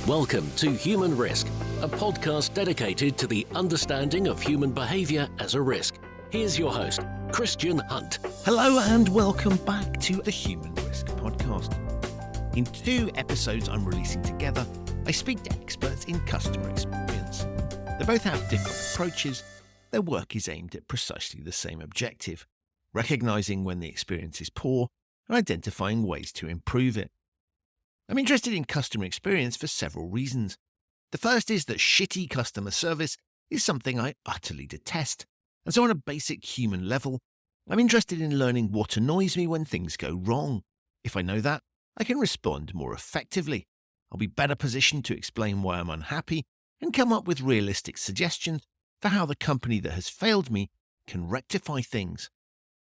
Welcome to Human Risk, a podcast dedicated to the understanding of human behaviour as a risk. Here's your host, Christian Hunt. Hello and welcome back to the Human Risk podcast. In 2 episodes I'm releasing together, I speak to experts in customer experience. They both have different approaches. Their work is aimed at precisely the same objective, recognising when the experience is poor and identifying ways to improve it. I'm interested in customer experience for several reasons. The first is that shitty customer service is something I utterly detest, and so on a basic human level, I'm interested in learning what annoys me when things go wrong. If I know that, I can respond more effectively. I'll be better positioned to explain why I'm unhappy and come up with realistic suggestions for how the company that has failed me can rectify things.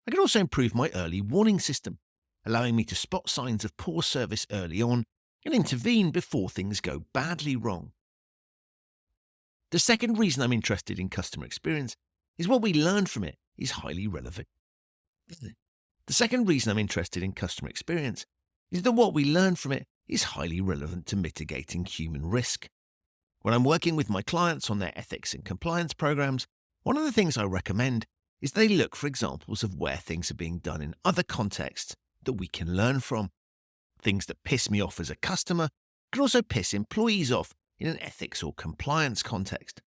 I can also improve my early warning system, allowing me to spot signs of poor service early on and intervene before things go badly wrong. The second reason I'm interested in customer experience is what we learn from it is highly relevant. The second reason I'm interested in customer experience is that what we learn from it is highly relevant to mitigating human risk. When I'm working with my clients on their ethics and compliance programs, one of the things I recommend is they look for examples of where things are being done in other contexts that we can learn from. Things that piss me off as a customer can also piss employees off in an ethics or compliance context.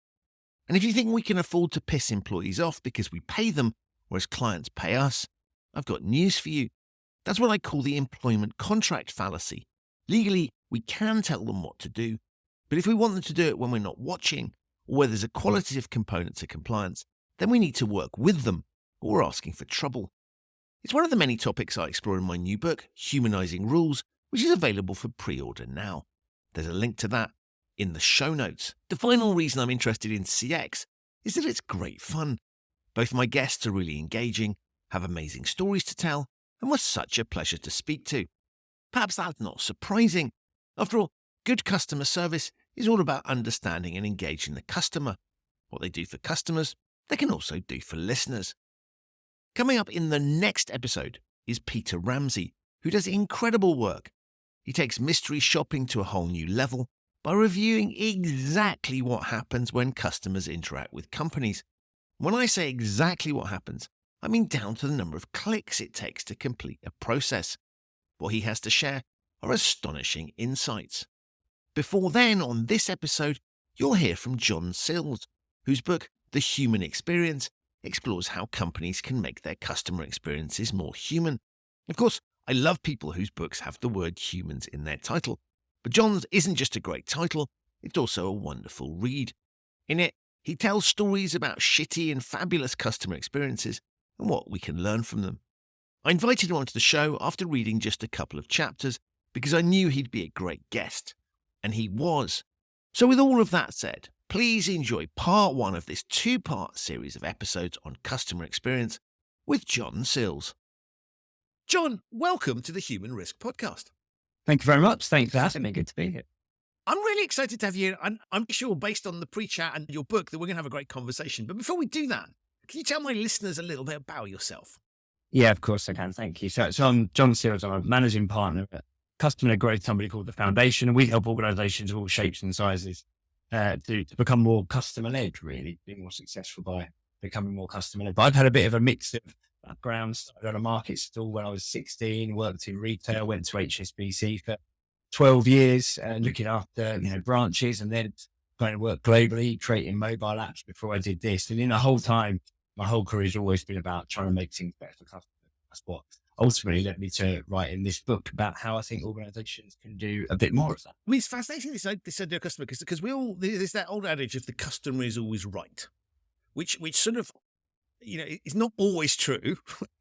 And if you think we can afford to piss employees off because we pay them, whereas clients pay us, I've got news for you. That's what I call the employment contract fallacy. Legally, we can tell them what to do, but if we want them to do it when we're not watching, or where there's a qualitative component to compliance, then we need to work with them, or we're asking for trouble. It's one of the many topics I explore in my new book, Humanizing Rules, which is available for pre-order now. There's a link to that in the show notes. The final reason I'm interested in CX is that it's great fun. Both my guests are really engaging, have amazing stories to tell, and were such a pleasure to speak to. Perhaps that's not surprising. After all, good customer service is all about understanding and engaging the customer. What they do for customers, they can also do for listeners. Coming up in the next episode is Peter Ramsey, who does incredible work. He takes mystery shopping to a whole new level by reviewing exactly what happens when customers interact with companies. When I say exactly what happens, I mean down to the number of clicks it takes to complete a process. What he has to share are astonishing insights. Before then, on this episode, you'll hear from John Sills, whose book, The Human Experience, explores how companies can make their customer experiences more human. Of course, I love people whose books have the word humans in their title, but John's isn't just a great title, it's also a wonderful read. In it, he tells stories about shitty and fabulous customer experiences and what we can learn from them. I invited him onto the show after reading just a couple of chapters because I knew he'd be a great guest, and he was. So with all of that said, please enjoy part 1 of this 2-part series of episodes on customer experience with John Sills. John, welcome to the Human Risk podcast. Thank you very much. Thanks for having me. Good to be here. I'm really excited to have you, and I'm sure based on the pre-chat and your book that we're going to have a great conversation. But before we do that, can you tell my listeners a little bit about yourself? Yeah, of course I can. Thank you. So I'm John Sills. I'm a managing partner at customer growth company called The Foundation, and we help organizations of all shapes and sizes to become more customer-led, really, be more successful by becoming more customer-led. But I've had a bit of a mix of backgrounds. Started on a market stall when I was 16, worked in retail, went to HSBC for 12 years, looking after branches, and then going to work globally, creating mobile apps before I did this. And in the whole time, my whole career has always been about trying to make things better for customers. That's what ultimately led me to writing this book about how I think organizations can do a bit more of that. I mean, it's fascinating this idea of customer because there's that old adage of the customer is always right, which sort of, is not always true.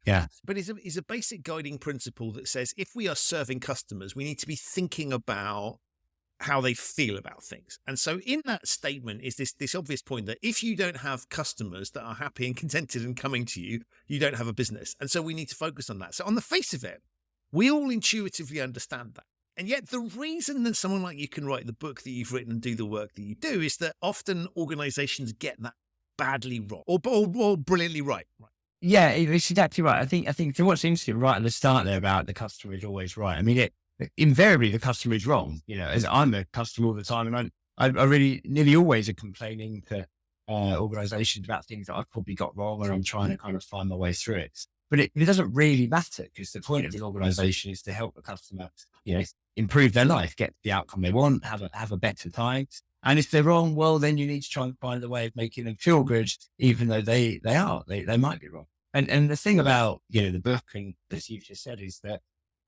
Yeah. But is a basic guiding principle that says if we are serving customers, we need to be thinking about how they feel about things. And so in that statement is this obvious point that if you don't have customers that are happy and contented and coming to you, you don't have a business. And so we need to focus on that. So on the face of it, we all intuitively understand that. And yet the reason that someone like you can write the book that you've written and do the work that you do is that often organizations get that badly wrong or brilliantly right. Yeah, it's exactly right. I think what's interesting right at the start there about the customer is always right. I mean, invariably the customer is wrong. As I'm a customer all the time, and I really nearly always are complaining to organizations about things that I've probably got wrong, and I'm trying to kind of find my way through it. But it doesn't really matter, because the point of an organization is to help the customer, improve their life, get the outcome they want, have a better time. And if they're wrong, well, then you need to try and find a way of making them feel good, even though they might be wrong. And the thing about, the book, and as you've just said, is that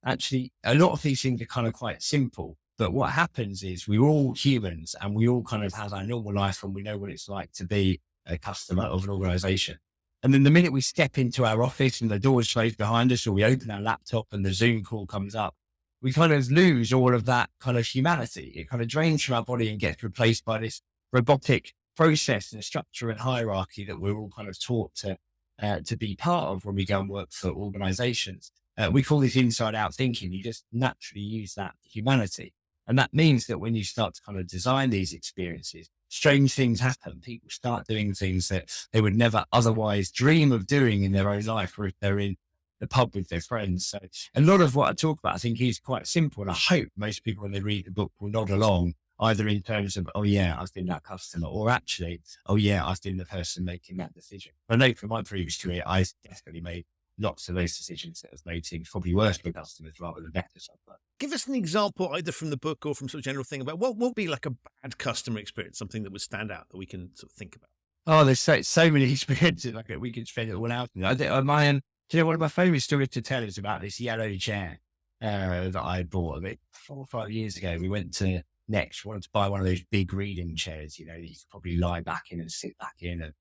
actually a lot of these things are kind of quite simple. But what happens is we're all humans, and we all kind of have our normal life, and we know what it's like to be a customer of an organization. And then the minute we step into our office and the door's closed behind us, or we open our laptop and the Zoom call comes up, we kind of lose all of that kind of humanity. It kind of drains from our body and gets replaced by this robotic process and structure and hierarchy that we're all kind of taught to be part of when we go and work for organizations. We call this inside out thinking. You just naturally use that humanity. And that means that when you start to kind of design these experiences, strange things happen. People start doing things that they would never otherwise dream of doing in their own life, or if they're in the pub with their friends. So a lot of what I talk about, I think, is quite simple. And I hope most people, when they read the book, will nod along, either in terms of, oh yeah, I've been that customer, or actually, oh yeah, I've been the person making that decision. I know from my previous career, I definitely made lots of those decisions that have made things probably worse for customers rather than better sometimes. Give us an example, either from the book or from sort of general thing, about what would be like a bad customer experience, something that would stand out that we can sort of think about. Oh, there's so many experiences like we could spend it all out. I think one of my favorite stories to tell is about this yellow chair that I bought about 4 or 5 years ago. We went to Next, wanted to buy one of those big reading chairs, that you could probably lie back in and sit back in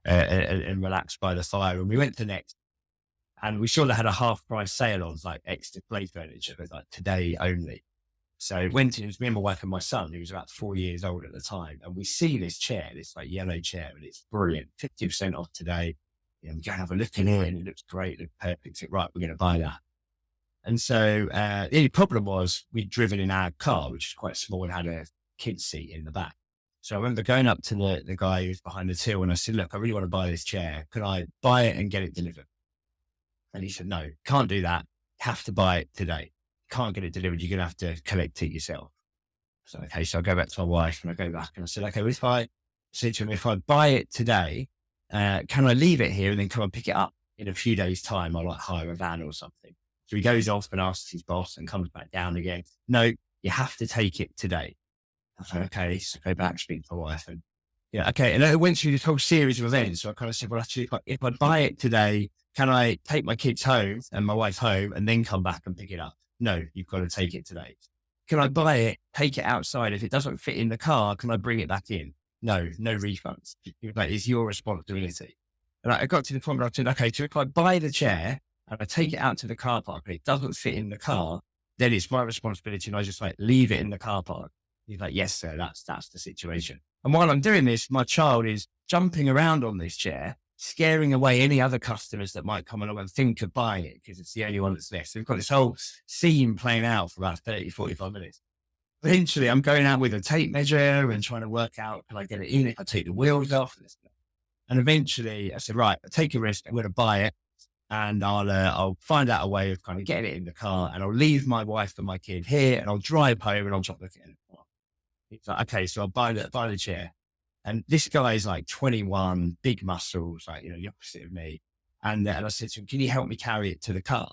and relax by the fire. And we went to Next, and we saw they had a half price sale on like extra play furniture, but like today only. So went in, it was me and my wife and my son, who was about 4 years old at the time. And we see this chair, this like yellow chair, and it's brilliant. 50% off today. We go and have a look in it, and it looks great, looks perfect. So, right, we're going to buy that. And so the only problem was we'd driven in our car, which is quite small, and had a kid's seat in the back. So I remember going up to the guy who was behind the till, and I said, look, I really want to buy this chair. Can I buy it and get it delivered? And he said, no, can't do that. Have to buy it today. Can't get it delivered. You're going to have to collect it yourself. So, okay. So I go back to my wife, and I go back and I said, okay, well, I said to him, if I buy it today, can I leave it here and then come and pick it up in a few days' time? I'll like hire a van or something. So he goes off and asks his boss and comes back down again. No, you have to take it today. I said, okay. So I go back, speak to my wife, and okay. And I went through this whole series of events. So I kind of said, well, actually, if I buy it today, can I take my kids home and my wife home and then come back and pick it up? No, you've got to take it today. Can I buy it, take it outside? If it doesn't fit in the car, can I bring it back in? No refunds. It's your responsibility. And I got to the point where I said, okay, so if I buy the chair and I take it out to the car park and it doesn't fit in the car, then it's my responsibility. And I just leave it in the car park. He's like, yes, sir, that's the situation. And while I'm doing this, my child is jumping around on this chair, scaring away any other customers that might come along and think of buying it, because it's the only one that's left. So we've got this whole scene playing out for about 30, 45 minutes. Eventually, I'm going out with a tape measure and trying to work out, can I get it in if I take the wheels off? And eventually I said, right, I'll take a risk. I'm going to buy it, and I'll find out a way of kind of getting it in the car, and I'll leave my wife and my kid here, and I'll drive home and I'll drop the kid in the car. He's like, okay, so I'll buy the chair. And this guy is like 21, big muscles, the opposite of me. And I said to him, can you help me carry it to the car?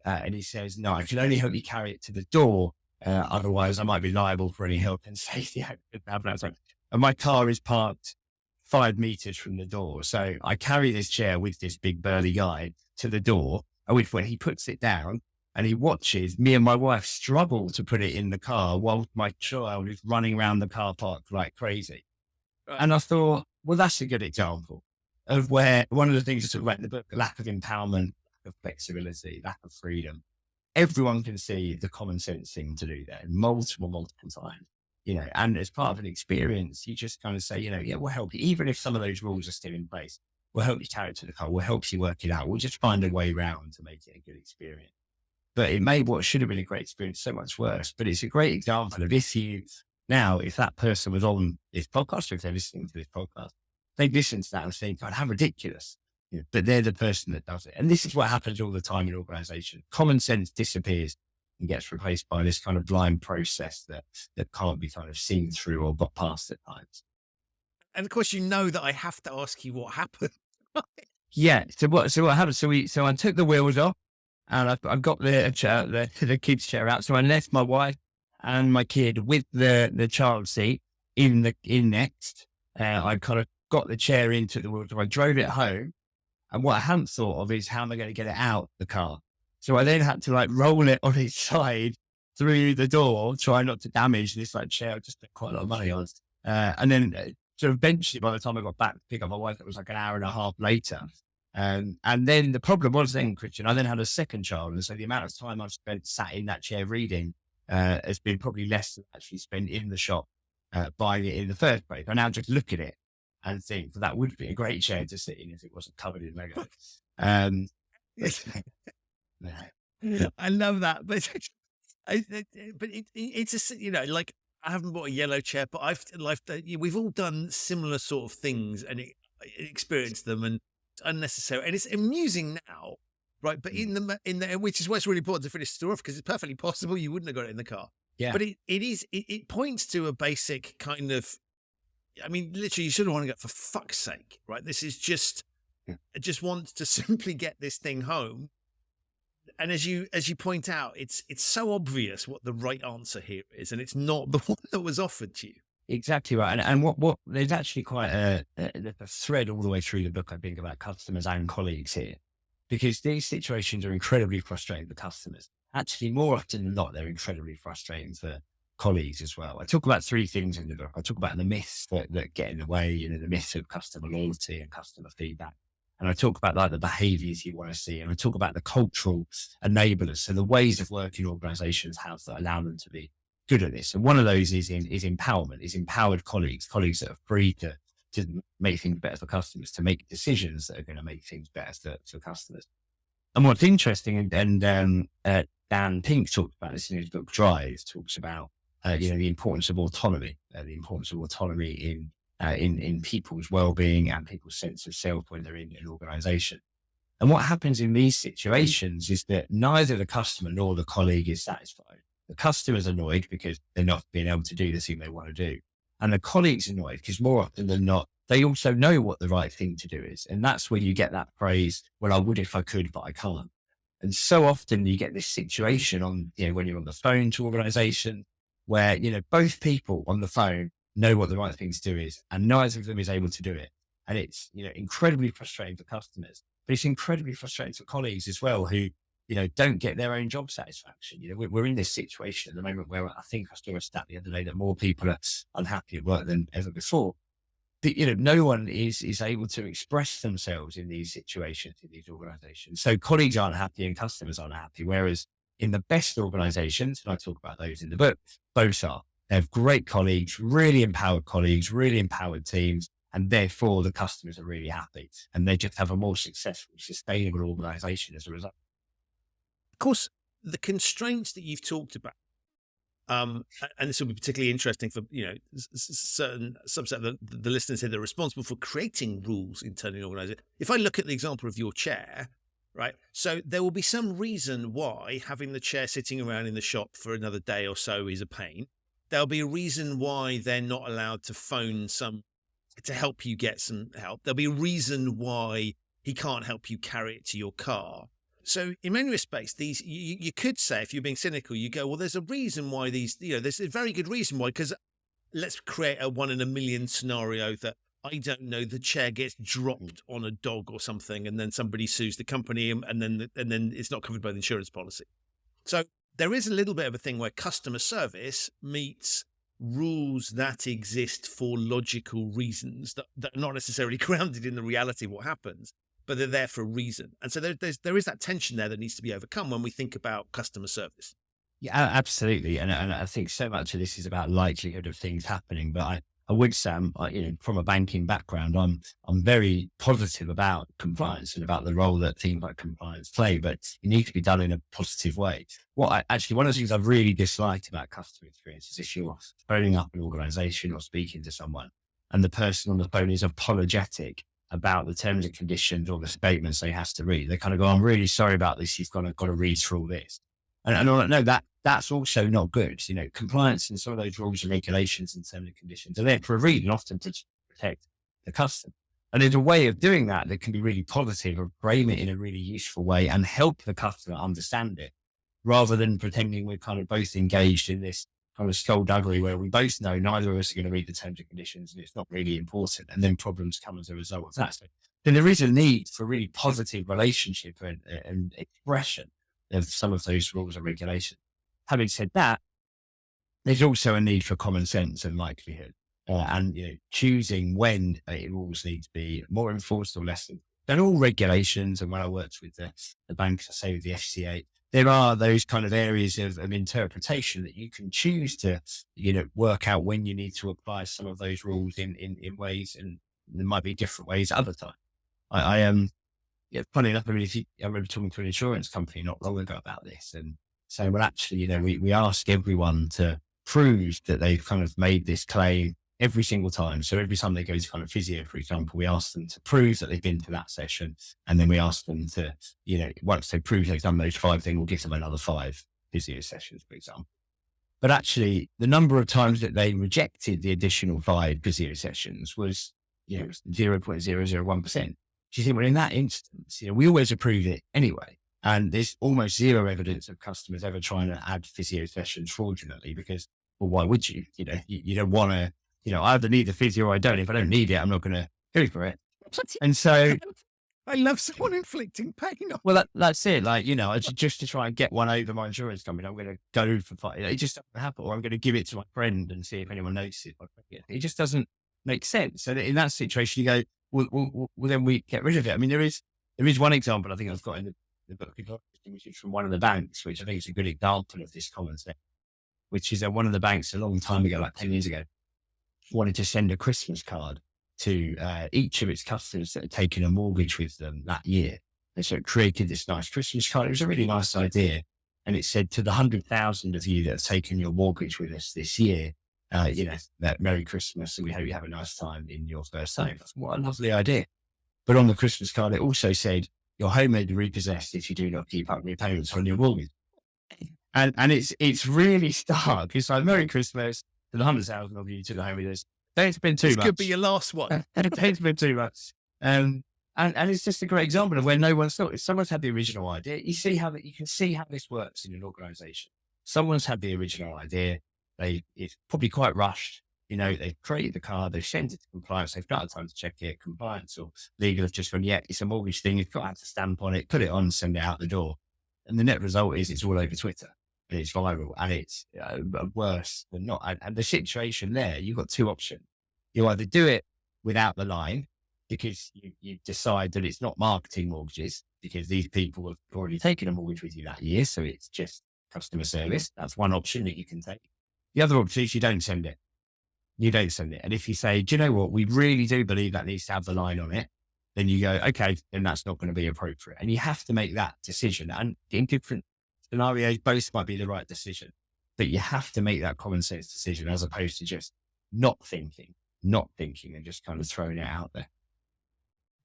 And he says, no, I can only help you carry it to the door. Otherwise I might be liable for any health and safety. And my car is parked 5 meters from the door. So I carry this chair with this big burly guy to the door. And when he puts it down and he watches me and my wife struggle to put it in the car while my child is running around the car park like crazy. And I thought, well, that's a good example of where one of the things I talk about in the book, lack of empowerment, lack of flexibility, lack of freedom. Everyone can see the common sense thing to do there multiple times, and as part of an experience, you just kind of say, we'll help you. Even if some of those rules are still in place, we'll help you carry it to the car. We'll help you work it out. We'll just find a way around to make it a good experience. But it made what should have been a great experience so much worse. But it's a great example of if that person was on this podcast, or if they're listening to this podcast, they'd listen to that and think, God, how ridiculous. But they're the person that does it. And this is what happens all the time in organizations. Common sense disappears. and gets replaced by this kind of blind process that can't be kind of seen through or got past at times. And of course, you know that I have to ask you what happened. Yeah. So what happened? So I took the wheels off and I've got the kids chair out. So I left my wife and my kid with the child seat in next. I kind of got the chair into the wheels. So I drove it home. And what I hadn't thought of is how am I going to get it out the car? So I then had to like roll it on its side through the door, try not to damage this like chair. I just spent quite a lot of money on it. And then so eventually by the time I got back to pick up my wife, it was like an hour and a half later. And then the problem was then, Christian, I then had a second child. And so the amount of time I've spent sat in that chair reading has been probably less than actually spent in the shop buying it in the first place. I now just look at it and think that would be a great chair to sit in if it wasn't covered in Lego. I love that, but it's a, like I haven't bought a yellow chair, but we've all done similar sort of things and experienced them, and it's unnecessary, and it's amusing now, right? But in the which is why it's really important to finish the story off, because it's perfectly possible you wouldn't have got it in the car. Yeah, but it points to a basic kind of. I mean, literally, you shouldn't want to go, for fuck's sake, right? This is just, I just want to simply get this thing home. And as you point out, it's so obvious what the right answer here is, and it's not the one that was offered to you. Exactly right. And what there's actually quite a thread all the way through the book, I think, about customers and colleagues here, because these situations are incredibly frustrating for customers. Actually, more often than not, they're incredibly frustrating for colleagues as well. I talk about three things in the book. I talk about the myths that get in the way, the myths of customer loyalty and customer feedback. And I talk about like the behaviors you want to see. And I talk about the cultural enablers. So the ways of working organizations, how to allow them to be good at this. And one of those is empowerment, is empowered colleagues that are free to make things better for customers, to make decisions that are going to make things better for customers. And what's interesting, and Dan Pink talks about this in his book Drive, talks about the importance of autonomy, in people's well-being and people's sense of self when they're in an organization. And what happens in these situations is that neither the customer nor the colleague is satisfied. The customer's annoyed because they're not being able to do the thing they want to do. And the colleague's annoyed because more often than not, they also know what the right thing to do is. And that's where you get that phrase, well, I would if I could, but I can't. And so often you get this situation when you're on the phone to organization where, both people on the phone know what the right thing to do is, and neither of them is able to do it. And it's, incredibly frustrating for customers, but it's incredibly frustrating for colleagues as well, who, don't get their own job satisfaction. We're in this situation at the moment where I think I saw a stat the other day that more people are unhappy at work than ever before. But, no one is able to express themselves in these situations, in these organizations. So colleagues aren't happy and customers aren't happy. Whereas in the best organizations, and I talk about those in the book, both are. They have great colleagues, really empowered teams, and therefore the customers are really happy. And they just have a more successful, sustainable organization as a result. Of course, the constraints that you've talked about, and this will be particularly interesting for certain subset of the listeners here that are responsible for creating rules internally in organizations. If I look at the example of your chair, right? So there will be some reason why having the chair sitting around in the shop for another day or so is a pain. There'll be a reason why they're not allowed to phone to help you get some help. There'll be a reason why he can't help you carry it to your car. So in many respects, you could say, if you're being cynical, you go, well, there's a reason why there's a very good reason why, because let's create a 1 in a million scenario that, I don't know, the chair gets dropped on a dog or something, and then somebody sues the company, and then it's not covered by the insurance policy. So there is a little bit of a thing where customer service meets rules that exist for logical reasons that are not necessarily grounded in the reality of what happens, but they're there for a reason. And so there is that tension there that needs to be overcome when we think about customer service. Yeah, absolutely. And I think so much of this is about likelihood of things happening. But I would say, from a banking background, I'm very positive about compliance and about the role that things like compliance play, but it needs to be done in a positive way. One of the things I've really disliked about customer experience is if you're phoning up an organization or speaking to someone and the person on the phone is apologetic about the terms and conditions or the statements they have to read. They kind of go, I'm really sorry about this. You've got to read through all this. And I'm like, no, that's also not good. Compliance and some of those rules and regulations and terms and conditions are there for a reason, often to protect the customer. And there's a way of doing that that can be really positive, or frame it in a really useful way and help the customer understand it, rather than pretending we're kind of both engaged in this kind of skullduggery where we both know neither of us are going to read the terms and conditions and it's not really important. And then problems come as a result of that. So then there is a need for really positive relationship and expression of some of those rules and regulations. Having said that, there's also a need for common sense and likelihood, and choosing when rules need to be more enforced or less. Than all regulations, and when I worked with the banks, I say with the FCA, there are those kind of areas of interpretation that you can choose to, work out when you need to apply some of those rules in ways, and there might be different ways at other times. I am, funny enough, I remember talking to an insurance company not long ago about this and saying, well, actually, we ask everyone to prove that they've kind of made this claim every single time. So every time they go to kind of physio, for example, we ask them to prove that they've been to that session. And then we ask them to, once they prove they've done those 5 things, we'll give them another 5 physio sessions, for example. But actually, the number of times that they rejected the additional 5 physio sessions was, 0.001%. You think, well, in that instance, we always approve it anyway. And there's almost zero evidence of customers ever trying to add physio sessions fraudulently, because, well, why would you? You don't want to, I either need the physio or I don't. If I don't need it, I'm not going to go for it. And so I love someone inflicting pain on. Well, that's it. Like, just to try and get one over my insurance company, I'm going to go for 5. It just doesn't happen. Or I'm going to give it to my friend and see if anyone notices. It just doesn't make sense. And in that situation, you go, well, then we get rid of it. I mean, there is one example I think I've got in the book, which is from one of the banks, which I think is a good example of this common sense, which is one of the banks a long time ago, like 10 years ago, wanted to send a Christmas card to each of its customers that had taken a mortgage with them that year. And so it created this nice Christmas card. It was a really nice idea. And it said, to the 100,000 of you that have taken your mortgage with us this year, that Merry Christmas, and we hope you have a nice time in your first home. What a lovely idea. But on the Christmas card, it also said, your home may be repossessed if you do not keep up repayments on your mortgage. And it's really stark. It's like, Merry Christmas to the 100,000 of you to the home with us. Don't spend too much. This could be your last one. Don't spend too much. And it's just a great example of where no one's thought. If someone's had the original idea, you can see how this works in an organization. Someone's had the original idea. It's probably quite rushed. They've created the card, they've sent it to compliance, they've got time to check it. Compliance or legal have just gone, yeah, it's a mortgage thing. You've got to have to stamp on it, put it on, send it out the door. And the net result is it's all over Twitter. And it's viral, and it's worse than not. And the situation there, you've got 2 options. You either do it without the line, because you decide that it's not marketing mortgages, because these people have already taken a mortgage with you that year. So it's just customer service. That's one option that you can take. The other option is you don't send it. You don't send it. And if you say, do you know what? We really do believe that needs to have the line on it. Then you go, okay, then that's not going to be appropriate. And you have to make that decision. And in different scenarios, both might be the right decision, but you have to make that common sense decision, as opposed to just not thinking and just kind of throwing it out there.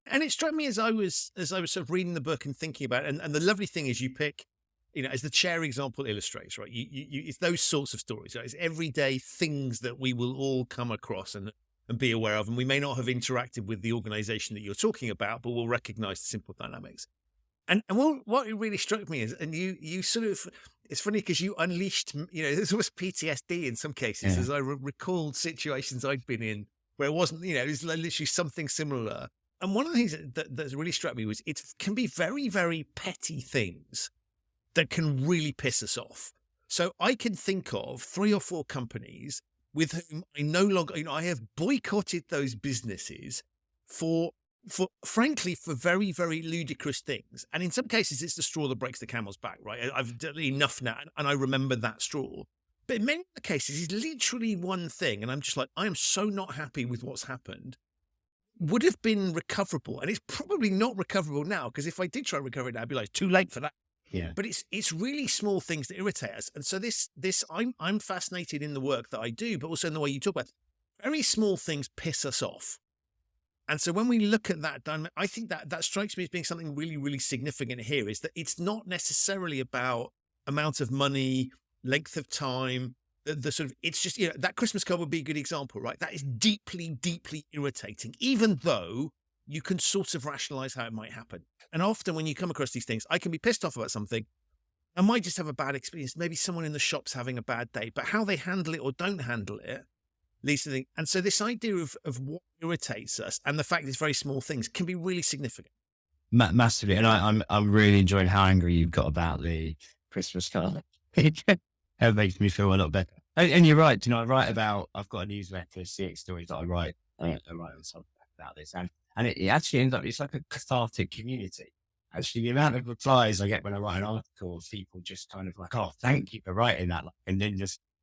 And it struck me as I was sort of reading the book and thinking about it. And the lovely thing is you pick, as the chair example illustrates, right? It's those sorts of stories, right? It's everyday things that we will all come across and be aware of. And we may not have interacted with the organization that you're talking about, but we'll recognize the simple dynamics. And what really struck me is, and you sort of, it's funny because you unleashed, this was PTSD in some cases, as I recalled situations I'd been in where it wasn't, it was literally something similar. And one of the things that really struck me was it can be very, very petty things that can really piss us off. So I can think of 3 or 4 companies with whom I no longer, I have boycotted those businesses for frankly, for very, very ludicrous things. And in some cases, it's the straw that breaks the camel's back, right? I've done enough now, and I remember that straw. But in many of the cases, it's literally one thing. And I'm just like, I am so not happy with what's happened. Would have been recoverable. And it's probably not recoverable now, because if I did try to recover it now, I'd be like, too late for that. Yeah. But it's really small things that irritate us. And so I'm fascinated in the work that I do, but also in the way you talk about it. Very small things piss us off. And so when we look at that, I think that strikes me as being something really, really significant here, is that it's not necessarily about amount of money, length of time, the sort of, it's just, that Christmas card would be a good example, right? That is deeply, deeply irritating, even though you can sort of rationalize how it might happen. And often when you come across these things, I can be pissed off about something. I might just have a bad experience. Maybe someone in the shop's having a bad day, but how they handle it or don't handle it leads to the thing. And so this idea of what irritates us and the fact it's very small things can be really significant. Massively. And I'm really enjoying how angry you've got about the Christmas card. It makes me feel a lot better. And you're right. I write about, I've got a newsletter, CX Stories, that I write on something about this. And it actually ends up, it's like a cathartic community. Actually, the amount of replies I get when I write an article, people just kind of like, oh, thank you for writing that. And then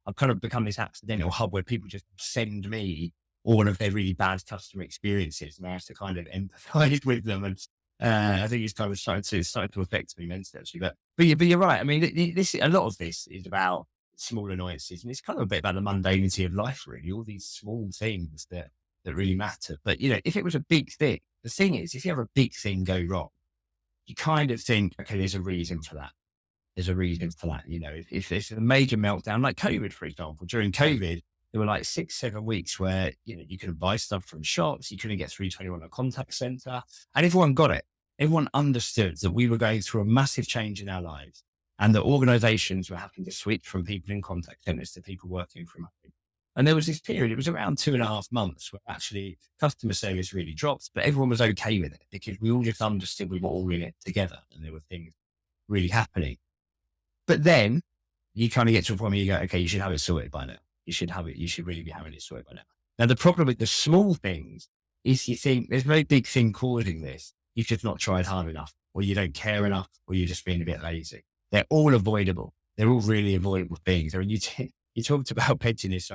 I've kind of become this accidental hub where people just send me all of their really bad customer experiences, and I have to kind of empathize with them. And I think it's kind of starting to affect me mentally, actually. But you're right. I mean, a lot of this is about small annoyances, and it's kind of a bit about the mundanity of life, really. All these small things that really matter. But if it was a big thing, the thing is, if you have a big thing go wrong, you kind of think, okay, there's a reason for that. There's a reason for that. If there's a major meltdown, like COVID, for example, during COVID, there were like 6-7 weeks where, you couldn't buy stuff from shops. You couldn't get 321 at a contact center, and everyone got it. Everyone understood that we were going through a massive change in our lives, and that organizations were having to switch from people in contact centers to people working from home. And there was this period, it was around 2.5 months, where actually customer service really dropped, but everyone was okay with it because we all just understood we were all in it together and there were things really happening. But then you kind of get to a point where you go, okay, you should have it sorted by now. You should really be having it sorted by now. Now, the problem with the small things is you think there's a very big thing causing this. You've just not tried hard enough, or you don't care enough, or you're just being a bit lazy. They're all avoidable. They're all really avoidable things. I mean, you talked about pettiness.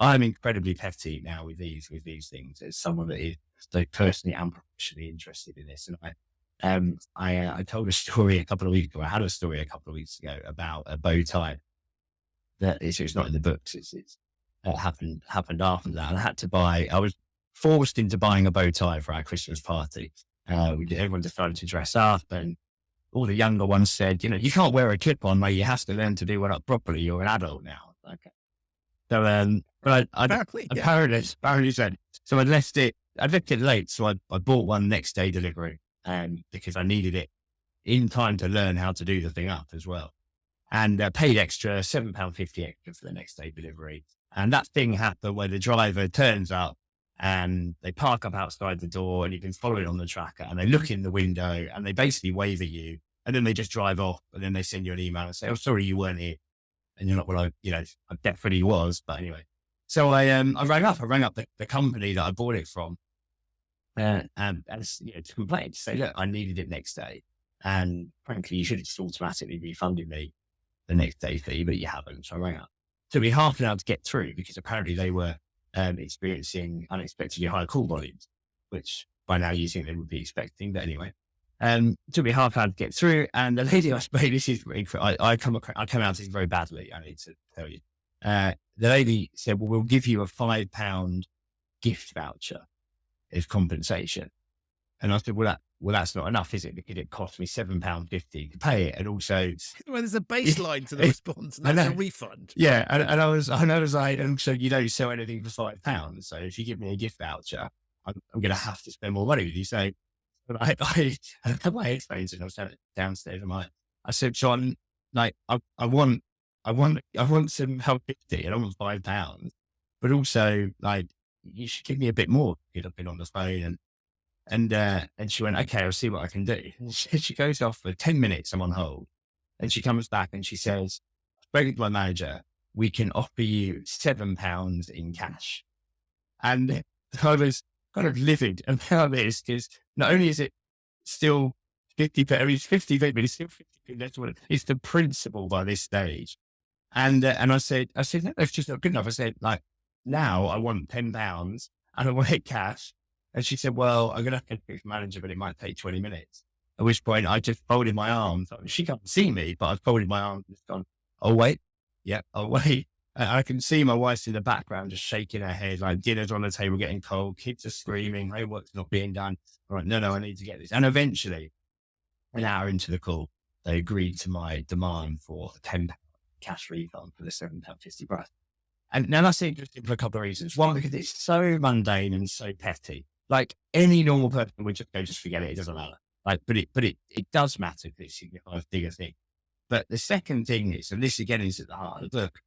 I'm incredibly petty now with these things. As someone that is so personally and professionally interested in this, and I told a story a couple of weeks ago. I had a story a couple of weeks ago about a bow tie that it's not in the books. It's happened after that. And I was forced into buying a bow tie for our Christmas party. Everyone decided to dress up, and all the younger ones said, you can't wear a clip on, mate. You have to learn to do it up properly. You're an adult now. Okay. So, but I apparently said, so I left it late. So I bought one next day delivery, because I needed it in time to learn how to do the thing up as well. And paid extra, £7.50 extra for the next day delivery. And that thing happened where the driver turns up and they park up outside the door, and you can follow it on the tracker, and they look in the window and they basically wave at you, and then they just drive off, and then they send you an email and say, oh, sorry, you weren't here. And you're like, well, I definitely was. But anyway, so I rang up the company that I bought it from, and to complain, to say, look, I needed it next day. And frankly, you should have just automatically refunded me the next day fee, but you haven't. So I rang up. It took me half an hour to get through, because apparently they were experiencing unexpectedly high call volumes, which by now you think they would be expecting. But anyway, it took me half an hour to get through. And the lady I spoke, this is, I come out this very badly, I need to tell you. The lady said, well, we'll give you a £5 gift voucher as compensation. And I said, well, that's not enough, is it? Because it cost me £7.50 to pay it. And also, well, there's a bagoing to the response, and that's a refund. Yeah. And I was like, and so you don't sell anything for £5. So if you give me a gift voucher, I'm going to have to spend more money with you. So I explained to him, I was downstairs, and I said, John, like, I want some help 50, and I want £5, but also, like, you should give me a bit more. I've been on the phone, and she went, okay, I'll see what I can do. And she goes off for 10 minutes. I'm on hold, and she comes back and she says, spoken to my manager, we can offer you £7 in cash. And I was kind of livid about this, because not only is it still 50, I mean, it's 50, but it's still 50. That's what it's the principle by this stage. And I said, no, that's just not good enough. I said, like, now I want £10 and I want it cash. And she said, well, I'm going to have to speak to the manager, but it might take 20 minutes. At which point I just folded my arms. She can't see me, but I folded my arms and just gone, oh, wait. Yeah, I'll wait. I can see my wife's in the background just shaking her head, like dinner's on the table getting cold, kids are screaming, homework's not being done. All right, no, I need to get this. And eventually, an hour into the call, they agreed to my demand for £10. cash refund for the £7.50 price. And now that's interesting for a couple of reasons. One, because it's so mundane and so petty. Like any normal person would just go, just forget it. It doesn't matter. Like, but it does matter because it's a bigger thing. But the second thing is, and this again is at the heart of the book,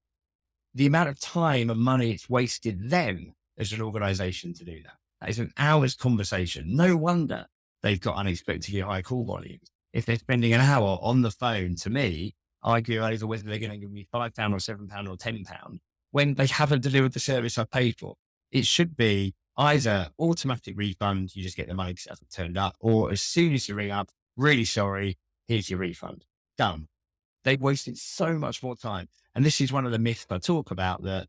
the amount of time and money it's wasted them as an organization to do that. That is an hour's conversation. No wonder they've got unexpectedly high call volumes. If they're spending an hour on the phone to me, arguing over whether they're going to give me £5 or £7 or £10 when they haven't delivered the service I paid for. It should be either automatic refund, you just get the money because it hasn't turned up, or as soon as you ring up, really sorry, here's your refund. Done. They've wasted so much more time. And this is one of the myths I talk about, that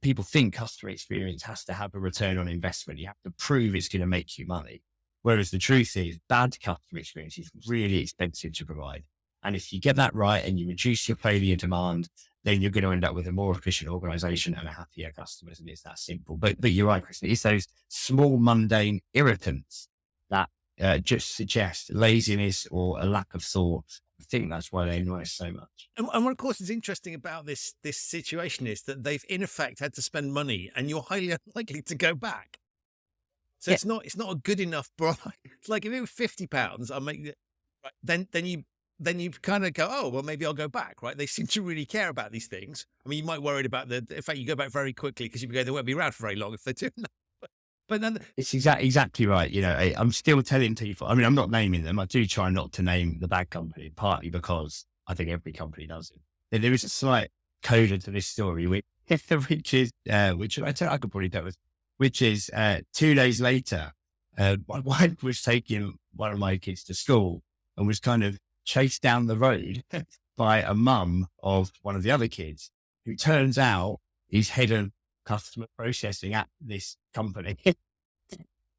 people think customer experience has to have a return on investment. You have to prove it's going to make you money. Whereas the truth is, bad customer experience is really expensive to provide. And if you get that right and you reduce your failure demand, then you're going to end up with a more efficient organization and a happier customers. And it's that simple. But you're right, Chris. It's those small, mundane irritants that just suggest laziness or a lack of thought. I think that's why they annoy us so much. And what, of course, is interesting about this situation is that they've, in effect, had to spend money, and you're highly unlikely to go back. So it's not a good enough bribe. It's like if it was £50, I'll make it. Right, then you kind of go, oh, well, maybe I'll go back, right? They seem to really care about these things. I mean, you might worry about in fact, you go back very quickly because they won't be around for very long if they do. But then it's exactly right. You know, I'm still telling people, I mean, I'm not naming them. I do try not to name the bad company, partly because I think every company does it. Then there is a slight coda to this story, which is, which I could probably tell us, which is 2 days later, my wife was taking one of my kids to school and was kind of chased down the road by a mum of one of the other kids, who turns out is head of customer processing at this company.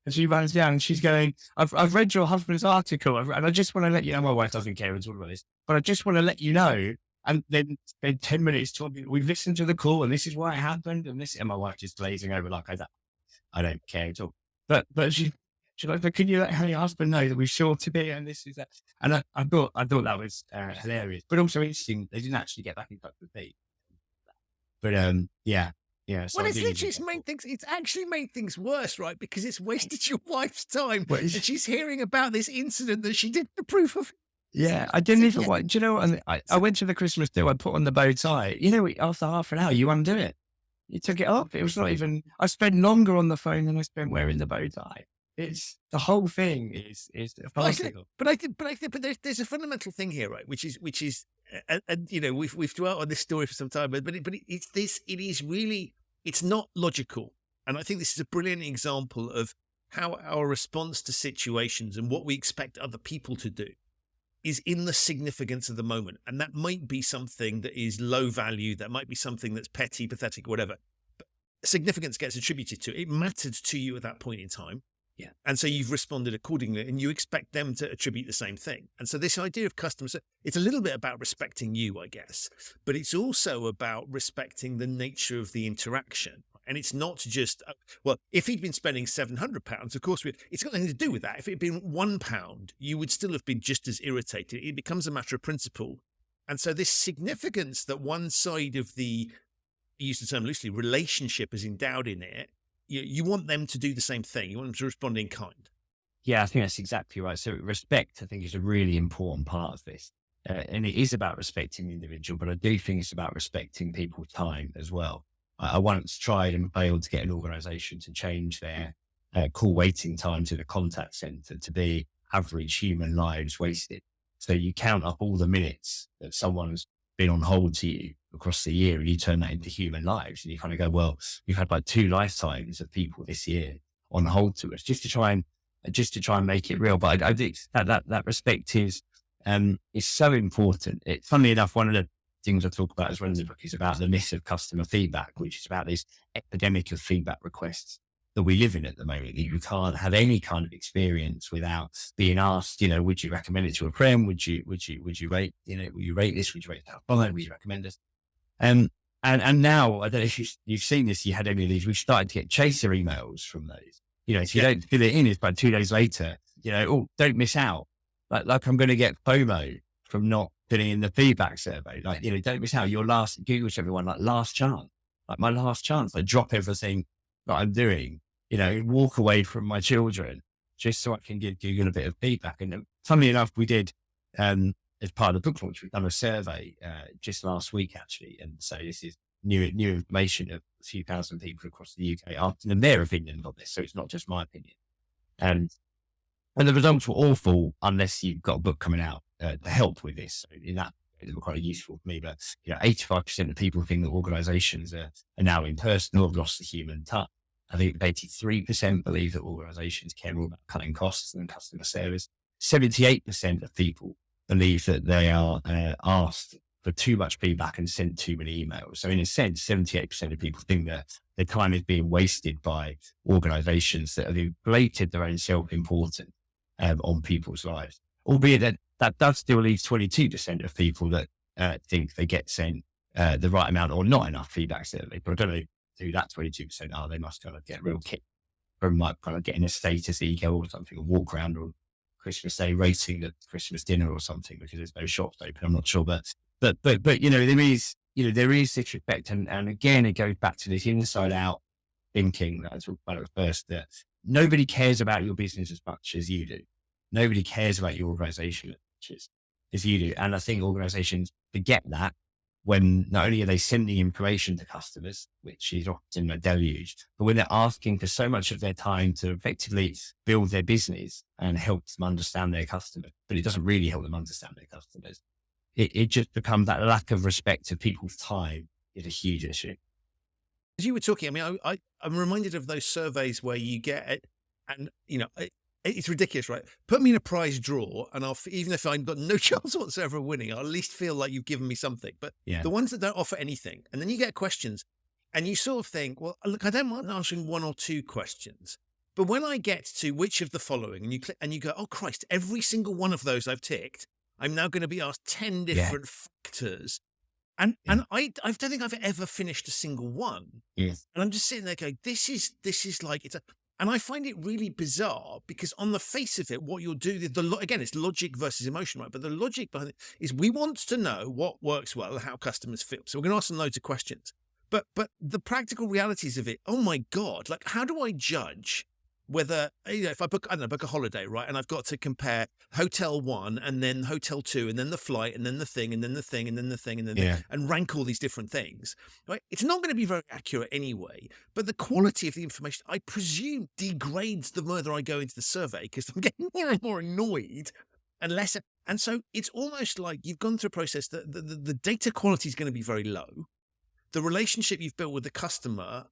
And she runs down and she's going, I've read your husband's article, and I just want to let you know, my wife doesn't care at all about this, but I just want to let you know. And then spend 10 minutes talking, we've listened to the call and this is why it happened. And my wife just glazing over like, I don't care at all. But she's like, but can you let your husband know that we've sorted it and this is that? And I thought that was hilarious, but also interesting. They didn't actually get back in touch with me. But yeah. So well, it's actually made things worse, right? Because it's wasted your wife's time, and she's hearing about this incident that she didn't approve of. Yeah, I didn't even want. Do you know what? I went to the Christmas do. I put on the bow tie. You know, after half an hour, you undo it. You took it off. It was not even. I spent longer on the phone than I spent wearing the bow tie. It's the whole thing is a farcical. But there's a fundamental thing here, right? Which is, and you know, we've dwelt on this story for some time, but it's not logical, and I think this is a brilliant example of how our response to situations and what we expect other people to do is in the significance of the moment. And that might be something that is low value, that might be something that's petty, pathetic, whatever. But significance gets attributed to it. It mattered to you at that point in time. Yeah. And so you've responded accordingly, and you expect them to attribute the same thing. And so this idea of customers, it's a little bit about respecting you, I guess, but it's also about respecting the nature of the interaction. And it's not just, well, if he'd been spending £700, of course, it's got nothing to do with that. If it had been £1, you would still have been just as irritated. It becomes a matter of principle. And so this significance that one side of the, use the term loosely, relationship is endowed in it, you want them to do the same thing. You want them to respond in kind. Yeah, I think that's exactly right. So respect, I think, is a really important part of this. And it is about respecting the individual, but I do think it's about respecting people's time as well. I once tried and failed to get an organization to change their call waiting time to the contact center to be average human lives wasted. So you count up all the minutes that someone's been on hold to you across the year, and you turn that into human lives, and you kind of go, well, you've had like 2 lifetimes of people this year on hold to us, just to try and make it real. But I think that respect is so important. Funnily enough, one of the things I talk about as well in the book is about the myth of customer feedback, which is about this epidemic of feedback requests that we live in at the moment. You can't have any kind of experience without being asked, you know, would you recommend it to a friend? Would you rate, will you rate this? Would you rate that? Would you recommend this? And now, I don't know if you've seen this, you had any of these, we've started to get chaser emails from those. You know, if you don't fill it in, it's about 2 days later, you know, oh, don't miss out. Like I'm going to get FOMO from not filling in the feedback survey. Like, don't miss out your last, Google to everyone, like last chance, like my last chance, like drop everything that I'm doing, walk away from my children just so I can give Google a bit of feedback. And funnily enough, we did, as part of the book launch, we've done a survey just last week, actually. And so this is new information of a few thousand people across the UK asking their opinion on this. So it's not just my opinion. And the results were awful unless you've got a book coming out to help with this. So in that, it was quite useful for me. But 85% of people think that organisations are now impersonal, have lost the human touch. I think 83% believe that organisations care more about cutting costs than customer service. 78% of people believe that they are asked for too much feedback and sent too many emails. So in a sense, 78% of people think that their time is being wasted by organisations that have inflated their own self-importance on people's lives. Albeit that does still leave 22% of people that think they get sent the right amount or not enough feedback survey. But I don't know who that 22% are. They must kind of get a real kick from like kind of getting a status ego or something, a walk around or Christmas Day rating at Christmas dinner or something because there's no shops open. I'm not sure, but there is this effect, and again it goes back to this inside out thinking that I talked about at first, that nobody cares about your business as much as you do. Nobody cares about your organisation as much as you do, and I think organisations forget that when not only are they sending information to customers, which is often a deluge, but when they're asking for so much of their time to effectively build their business and help them understand their customers, but it doesn't really help them understand their customers. It just becomes that lack of respect of people's time is a huge issue. As you were talking, I mean, I'm reminded of those surveys where you get it, and it's ridiculous, right? Put me in a prize draw, and even if I've got no chance whatsoever of winning, I'll at least feel like you've given me something. But the ones that don't offer anything, and then you get questions, and you sort of think, well, look, I don't mind answering one or two questions, but when I get to which of the following, and you click, and you go, oh Christ, every single one of those I've ticked, I'm now going to be asked 10 different factors. And I don't think I've ever finished a single one. Yes. And I'm just sitting there going, this is like, and I find it really bizarre because on the face of it, what you'll do, again, it's logic versus emotion, right? But the logic behind it is we want to know what works well and how customers feel. So we're going to ask them loads of questions. But the practical realities of it, oh my God, like how do I judge whether, if I book a holiday, right? And I've got to compare hotel 1 and then hotel 2 and then the flight and then the thing and then the thing and then the thing and then and rank all these different things, right? It's not going to be very accurate anyway, but the quality of the information, I presume, degrades the further I go into the survey because I'm getting more and more annoyed and less. And so it's almost like you've gone through a process that the data quality is going to be very low. The relationship you've built with the customer,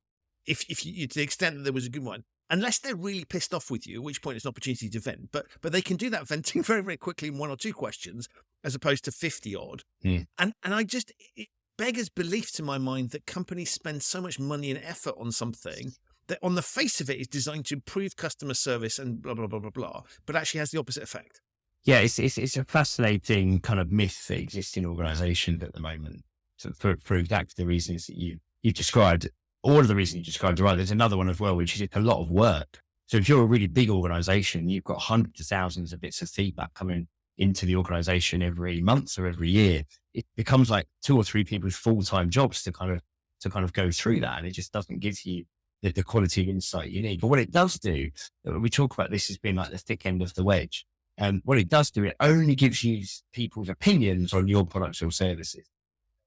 if you, to the extent that there was a good one, unless they're really pissed off with you, at which point it's an opportunity to vent. But they can do that venting very, very quickly in one or two questions, as opposed to 50 odd. And it beggars belief to my mind that companies spend so much money and effort on something that on the face of it is designed to improve customer service and blah, blah, blah, blah, blah, but actually has the opposite effect. Yeah, it's a fascinating kind of myth that exists in organisations at the moment. So for exactly the reasons that you've described. All of the reasons you described are right. There's another one as well, which is it's a lot of work. So if you're a really big organization, you've got hundreds of thousands of bits of feedback coming into the organization every month or every year. It becomes like 2 or 3 people's full-time jobs to kind of go through that. And it just doesn't give you the quality of insight you need. But what it does do, we talk about this as being like the thick end of the wedge. And what it does do, it only gives you people's opinions on your products or services.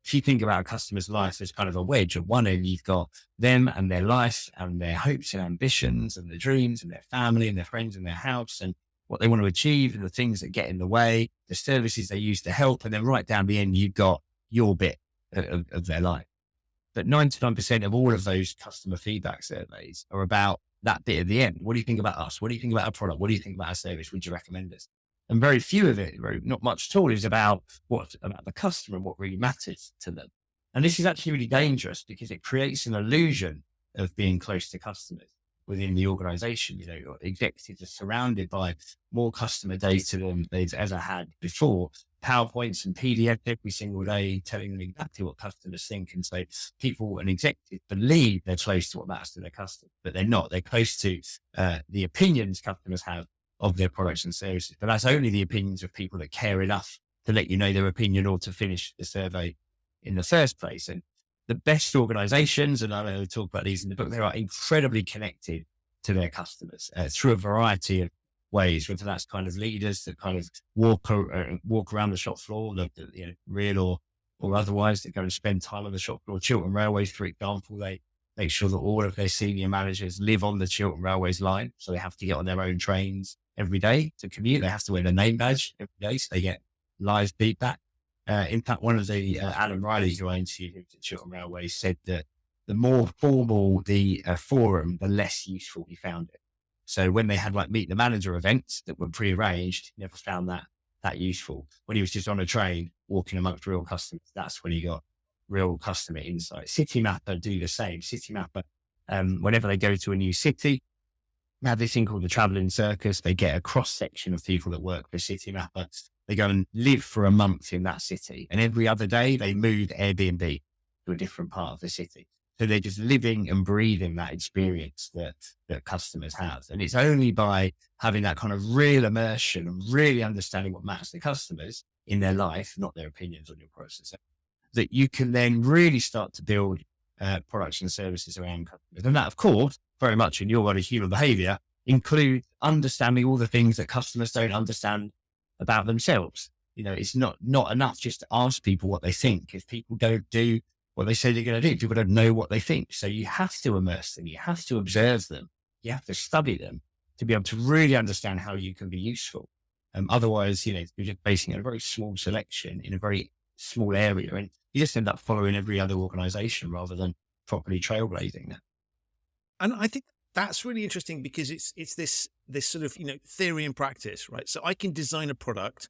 If you think about a customer's life as kind of a wedge, at one end you've got them and their life and their hopes and ambitions and their dreams and their family and their friends and their house and what they want to achieve and the things that get in the way, the services they use to help. And then right down the end, you've got your bit of their life. But 99% of all of those customer feedback surveys are about that bit at the end. What do you think about us? What do you think about our product? What do you think about our service? Would you recommend us? And very few of it, not much at all, is about the customer and what really matters to them. And this is actually really dangerous because it creates an illusion of being close to customers within the organization. Executives are surrounded by more customer data than they've ever had before. PowerPoints and PDFs every single day telling them exactly what customers think. And so people and executives believe they're close to what matters to their customers, but they're not. They're close to the opinions customers have of their products and services. But that's only the opinions of people that care enough to let you know their opinion or to finish the survey in the first place. And the best organizations, and I know we talk about these in the book, they are incredibly connected to their customers through a variety of ways, whether that's kind of leaders that kind of walk around the shop floor, real or otherwise, that go and spend time on the shop floor. Chiltern Railways, for example, they make sure that all of their senior managers live on the Chiltern Railways line. So they have to get on their own trains every day to commute. They have to wear their name badge every day, so they get live feedback. In fact, one of the Alan Riley, who I interviewed at Chiltern Railways, said that the more formal the forum, the less useful he found it. So when they had like meet the manager events that were pre-arranged, he never found that useful. When he was just on a train walking amongst real customers, that's when he got real customer insight. Citymapper do the same. Citymapper, whenever they go to a new city, they have this thing called the traveling circus. They get a cross section of people that work for Citymapper. They go and live for a month in that city, and every other day they move Airbnb to a different part of the city. So they're just living and breathing that experience that customers have. And it's only by having that kind of real immersion and really understanding what matters to customers in their life, not their opinions on your process, that you can then really start to build products and services around customers. And that, of course, very much in your world of human behavior, includes understanding all the things that customers don't understand about themselves. It's not enough just to ask people what they think. If people don't do what they say they're going to do, people don't know what they think. So you have to immerse them. You have to observe them. You have to study them to be able to really understand how you can be useful. Otherwise, you're just basing a very small selection in a very small area, and you just end up following every other organization rather than properly trailblazing that. And I think that's really interesting because it's this sort of, theory and practice, right? So I can design a product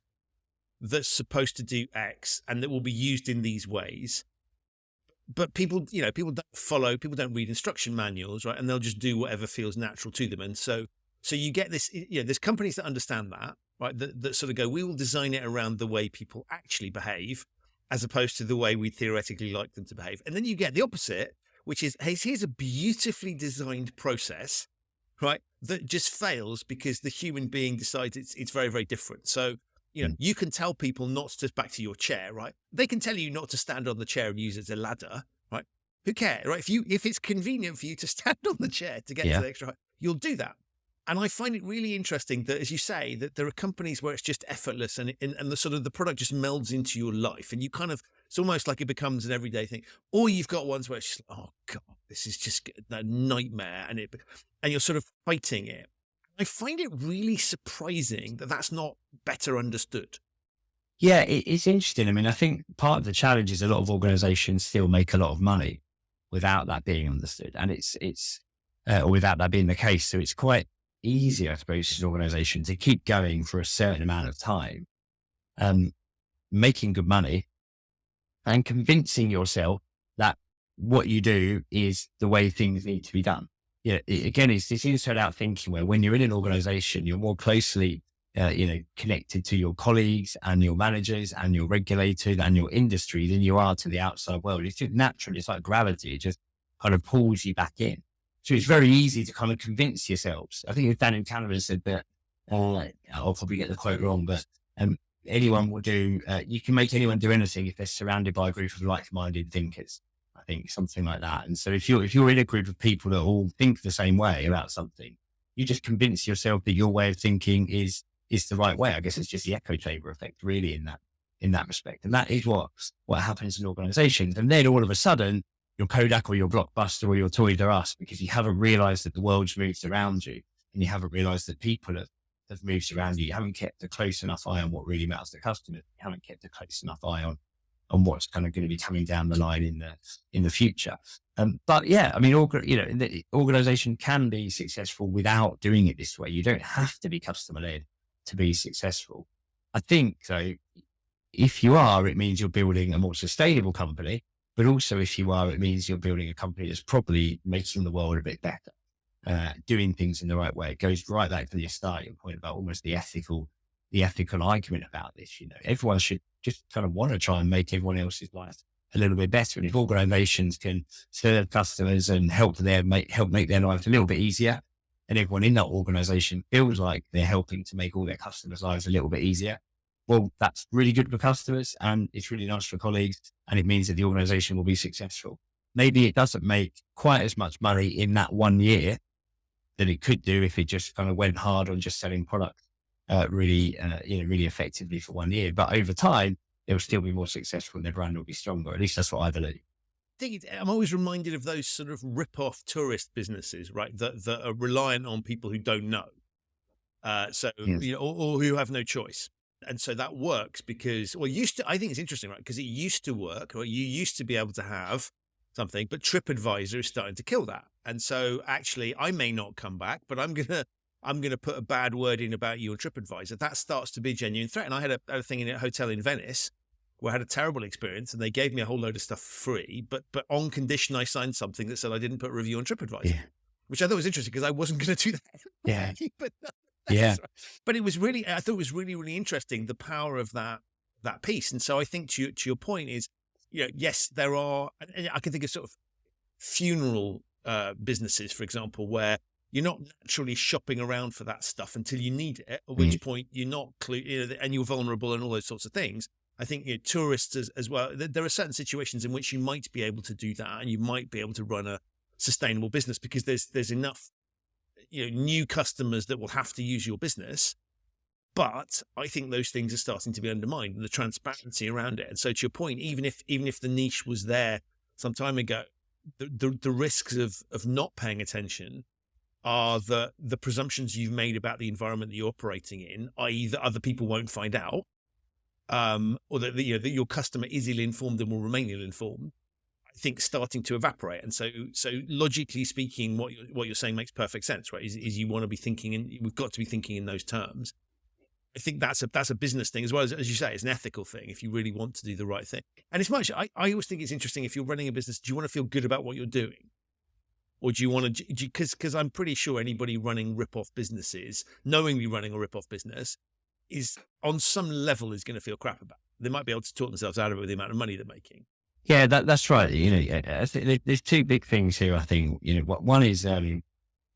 that's supposed to do X and that will be used in these ways. But people don't read instruction manuals, right? And they'll just do whatever feels natural to them. And so you get this, there's companies that understand that, right? That sort of go, we will design it around the way people actually behave, as opposed to the way we theoretically like them to behave. And then you get the opposite, which is, hey, here's a beautifully designed process, right, that just fails because the human being decides it's very, very different. So, you can tell people not to, back to your chair, right? They can tell you not to stand on the chair and use it as a ladder, right? Who cares, right? If it's convenient for you to stand on the chair to get to the extra height, you'll do that. And I find it really interesting that, as you say, that there are companies where it's just effortless and the sort of the product just melds into your life, and you kind of, it's almost like it becomes an everyday thing. Or you've got ones where it's just, oh God, this is just a nightmare, and you're sort of fighting it. I find it really surprising that that's not better understood. Yeah, it's interesting. I mean, I think part of the challenge is a lot of organizations still make a lot of money without that being understood, and or without that being the case. So it's quite easy, I suppose, as an organization to keep going for a certain amount of time, making good money and convincing yourself that what you do is the way things need to be done. Again, it's this inside out thinking where when you're in an organization, you're more closely, connected to your colleagues and your managers and your regulators and your industry than you are to the outside world. It's just natural. It's like gravity. It just kind of pulls you back in. So it's very easy to kind of convince yourselves. I think it was Dan in Canada said that, I'll probably get the quote wrong, but anyone will do, you can make anyone do anything if they're surrounded by a group of like-minded thinkers. I think something like that. And so if you're in a group of people that all think the same way about something, you just convince yourself that your way of thinking is the right way. I guess it's just the echo chamber effect, really, in that respect. And that is what happens in organizations. And then all of a sudden, your Kodak or your Blockbuster or your Toys R Us, because you haven't realized that the world's moved around you, and you haven't realized that people have moved around you. You haven't kept a close enough eye on what really matters to customers. You haven't kept a close enough eye on what's kind of going to be coming down the line in the future. But yeah, I mean, the organization can be successful without doing it this way. You don't have to be customer led to be successful. I think though, if you are, it means you're building a more sustainable company. But also, if you are, it means you're building a company that's probably making the world a bit better, doing things in the right way. It goes right back to the starting point about almost the ethical argument about this. Everyone should just kind of want to try and make everyone else's life a little bit better. And if organizations can serve customers and help make their lives a little bit easier, and everyone in that organization feels like they're helping to make all their customers' lives a little bit easier, well, that's really good for customers and it's really nice for colleagues, and it means that the organization will be successful. Maybe it doesn't make quite as much money in that 1 year than it could do if it just kind of went hard on just selling product really effectively for 1 year. But over time, it will still be more successful and their brand will be stronger. At least that's what I believe. I'm always reminded of those sort of rip-off tourist businesses, right? That are reliant on people who don't know. Yes. Or who have no choice. And so that works because, I think it's interesting, right? Because it used to work, or you used to be able to have something, but TripAdvisor is starting to kill that. And so actually I may not come back, but I'm going to put a bad word in about you on TripAdvisor. That starts to be a genuine threat. And I had a thing in a hotel in Venice where I had a terrible experience and they gave me a whole load of stuff for free, but on condition I signed something that said I didn't put a review on TripAdvisor, which I thought was interesting because I wasn't going to do that. Yeah. but Yeah. But I thought it was really, really interesting, the power of that piece. And so I think to your point is, yes, there are, and I can think of sort of funeral businesses, for example, where you're not naturally shopping around for that stuff until you need it, at which point you're not and you're vulnerable and all those sorts of things. I think tourists as well, there are certain situations in which you might be able to do that and you might be able to run a sustainable business because there's enough new customers that will have to use your business. But I think those things are starting to be undermined, and the transparency around it. And so to your point, even if the niche was there some time ago, the risks of not paying attention are the presumptions you've made about the environment that you're operating in, i.e. that other people won't find out, or that your customer is ill-informed and will remain ill-informed, I think starting to evaporate. And so logically speaking, what you're saying makes perfect sense, right? Is you want to be thinking, we've got to be thinking in those terms. I think that's a business thing as well as you say, it's an ethical thing if you really want to do the right thing. And it's much, I always think it's interesting, if you're running a business, do you want to feel good about what you're doing? Or do you want to, because I'm pretty sure anybody running rip-off businesses, knowingly running a rip-off business, is on some level is going to feel crap about it. They might be able to talk themselves out of it with the amount of money they're making. Yeah, that's right. I think there's two big things here. I think, one is, in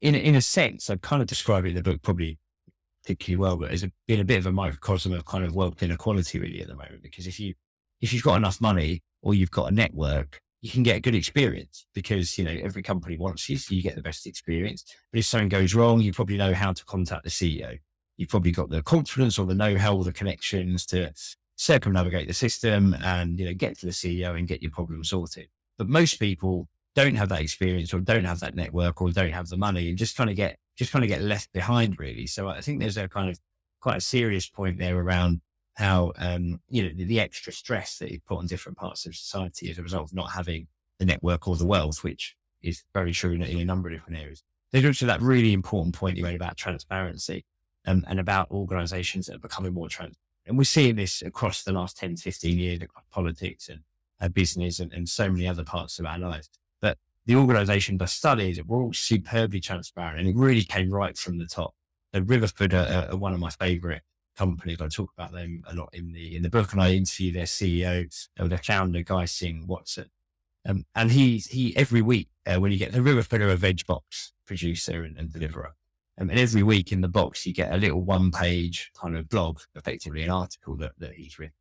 a sense, I kind of describe it in the book probably particularly well, but it's been a bit of a microcosm of kind of wealth inequality really at the moment, because if you've got enough money or you've got a network, you can get a good experience because, every company wants you, so you get the best experience. But if something goes wrong, you probably know how to contact the CEO. You've probably got the confidence or the know-how or the connections to circumnavigate the system and, get to the CEO and get your problem sorted. But most people don't have that experience or don't have that network or don't have the money and just kind of get left behind really. So I think there's a kind of quite a serious point there around how, the extra stress that you put on different parts of society as a result of not having the network or the wealth, which is very true in a number of different areas. There's also that really important point you made about transparency and about organizations that are becoming more transparent. And we're seeing this across the last 10, 15 years across politics and business and so many other parts of our lives. But the organization does studies that were all superbly transparent, and it really came right from the top. The Riverford are one of my favorite companies. I talk about them a lot in the book, and I interview their CEO, their founder, Guy Singh Watson. And he every week, when you get the Riverford are a veg box producer and deliverer. And every week in the box, you get a little 1-page kind of blog, effectively an article that he's written.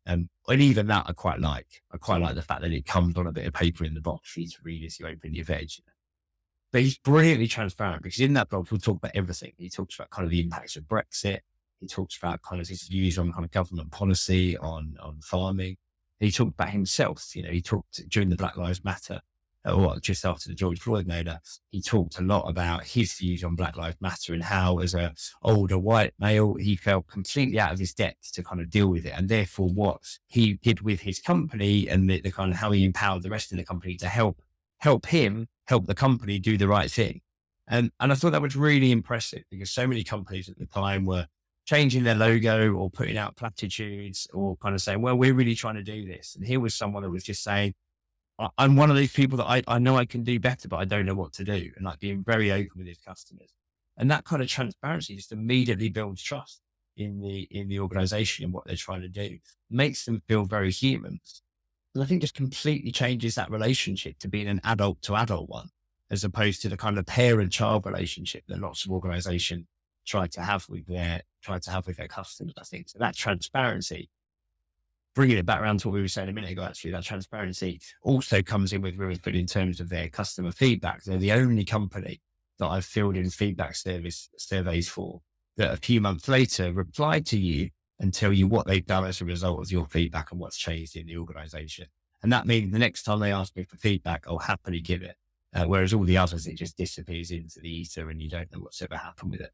And even that I quite like. I quite like the fact that it comes on a bit of paper in the box for you to read as you open your veg. But he's brilliantly transparent because in that blog, he'll talk about everything. He talks about kind of the impacts of Brexit. He talks about kind of his views on kind of government policy, on farming. He talked about himself. He talked during the Black Lives Matter, or just after the George Floyd murder, he talked a lot about his views on Black Lives Matter and how, as a older white male, he felt completely out of his depth to kind of deal with it. And therefore what he did with his company and the kind of how he empowered the rest of the company to help the company do the right thing. And I thought that was really impressive because so many companies at the time were changing their logo or putting out platitudes or kind of saying, well, we're really trying to do this. And here was someone that was just saying, I'm one of these people that I know I can do better, but I don't know what to do. And like being very open with his customers. And that kind of transparency just immediately builds trust in the organization and what they're trying to do, makes them feel very human. And I think just completely changes that relationship to being an adult to adult one, as opposed to the kind of parent-child relationship that lots of organizations try to have with their customers, I think. So that transparency, bringing it back around to what we were saying a minute ago, actually, that transparency also comes in with really good in terms of their customer feedback. They're the only company that I've filled in feedback surveys for that a few months later reply to you and tell you what they've done as a result of your feedback and what's changed in the organization. And that means the next time they ask me for feedback, I'll happily give it. Whereas all the others, it just disappears into the ether and you don't know what's ever happened with it.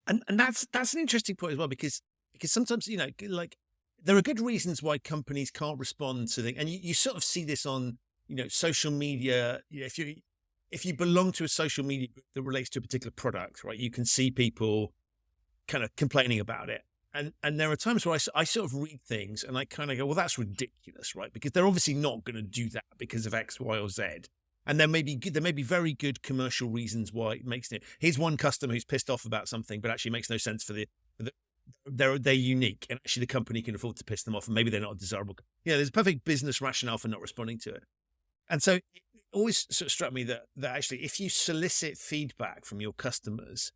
And that's an interesting point as well, because sometimes, like, there are good reasons why companies can't respond to things. And you sort of see this on, social media. If you belong to a social media group that relates to a particular product, right, you can see people kind of complaining about it. And there are times where I sort of read things and I kind of go, well, that's ridiculous, right? Because they're obviously not going to do that because of X, Y, or Z. And there may be very good commercial reasons why it makes it. Here's one customer who's pissed off about something, but actually makes no sense for they're unique, and actually the company can afford to piss them off, and maybe they're not desirable. There's a perfect business rationale for not responding to it. And so it always sort of struck me that actually, if you solicit feedback from your customers,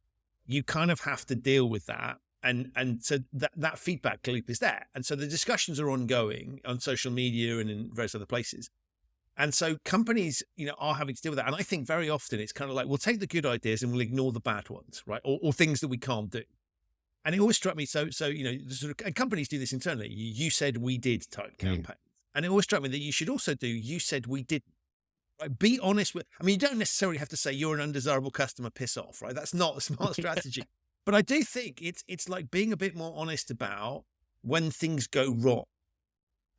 you kind of have to deal with that. And so that feedback loop is there. And so the discussions are ongoing on social media and in various other places. And so companies, are having to deal with that. And I think very often it's kind of like, we'll take the good ideas and we'll ignore the bad ones, right? Or things that we can't do. And it always struck me, and companies do this internally, you said we did type campaigns. And it always struck me that you should also do, you said we didn't. Right? Be honest you don't necessarily have to say you're an undesirable customer, piss off, right? That's not a smart strategy. But I do think it's like being a bit more honest about when things go wrong.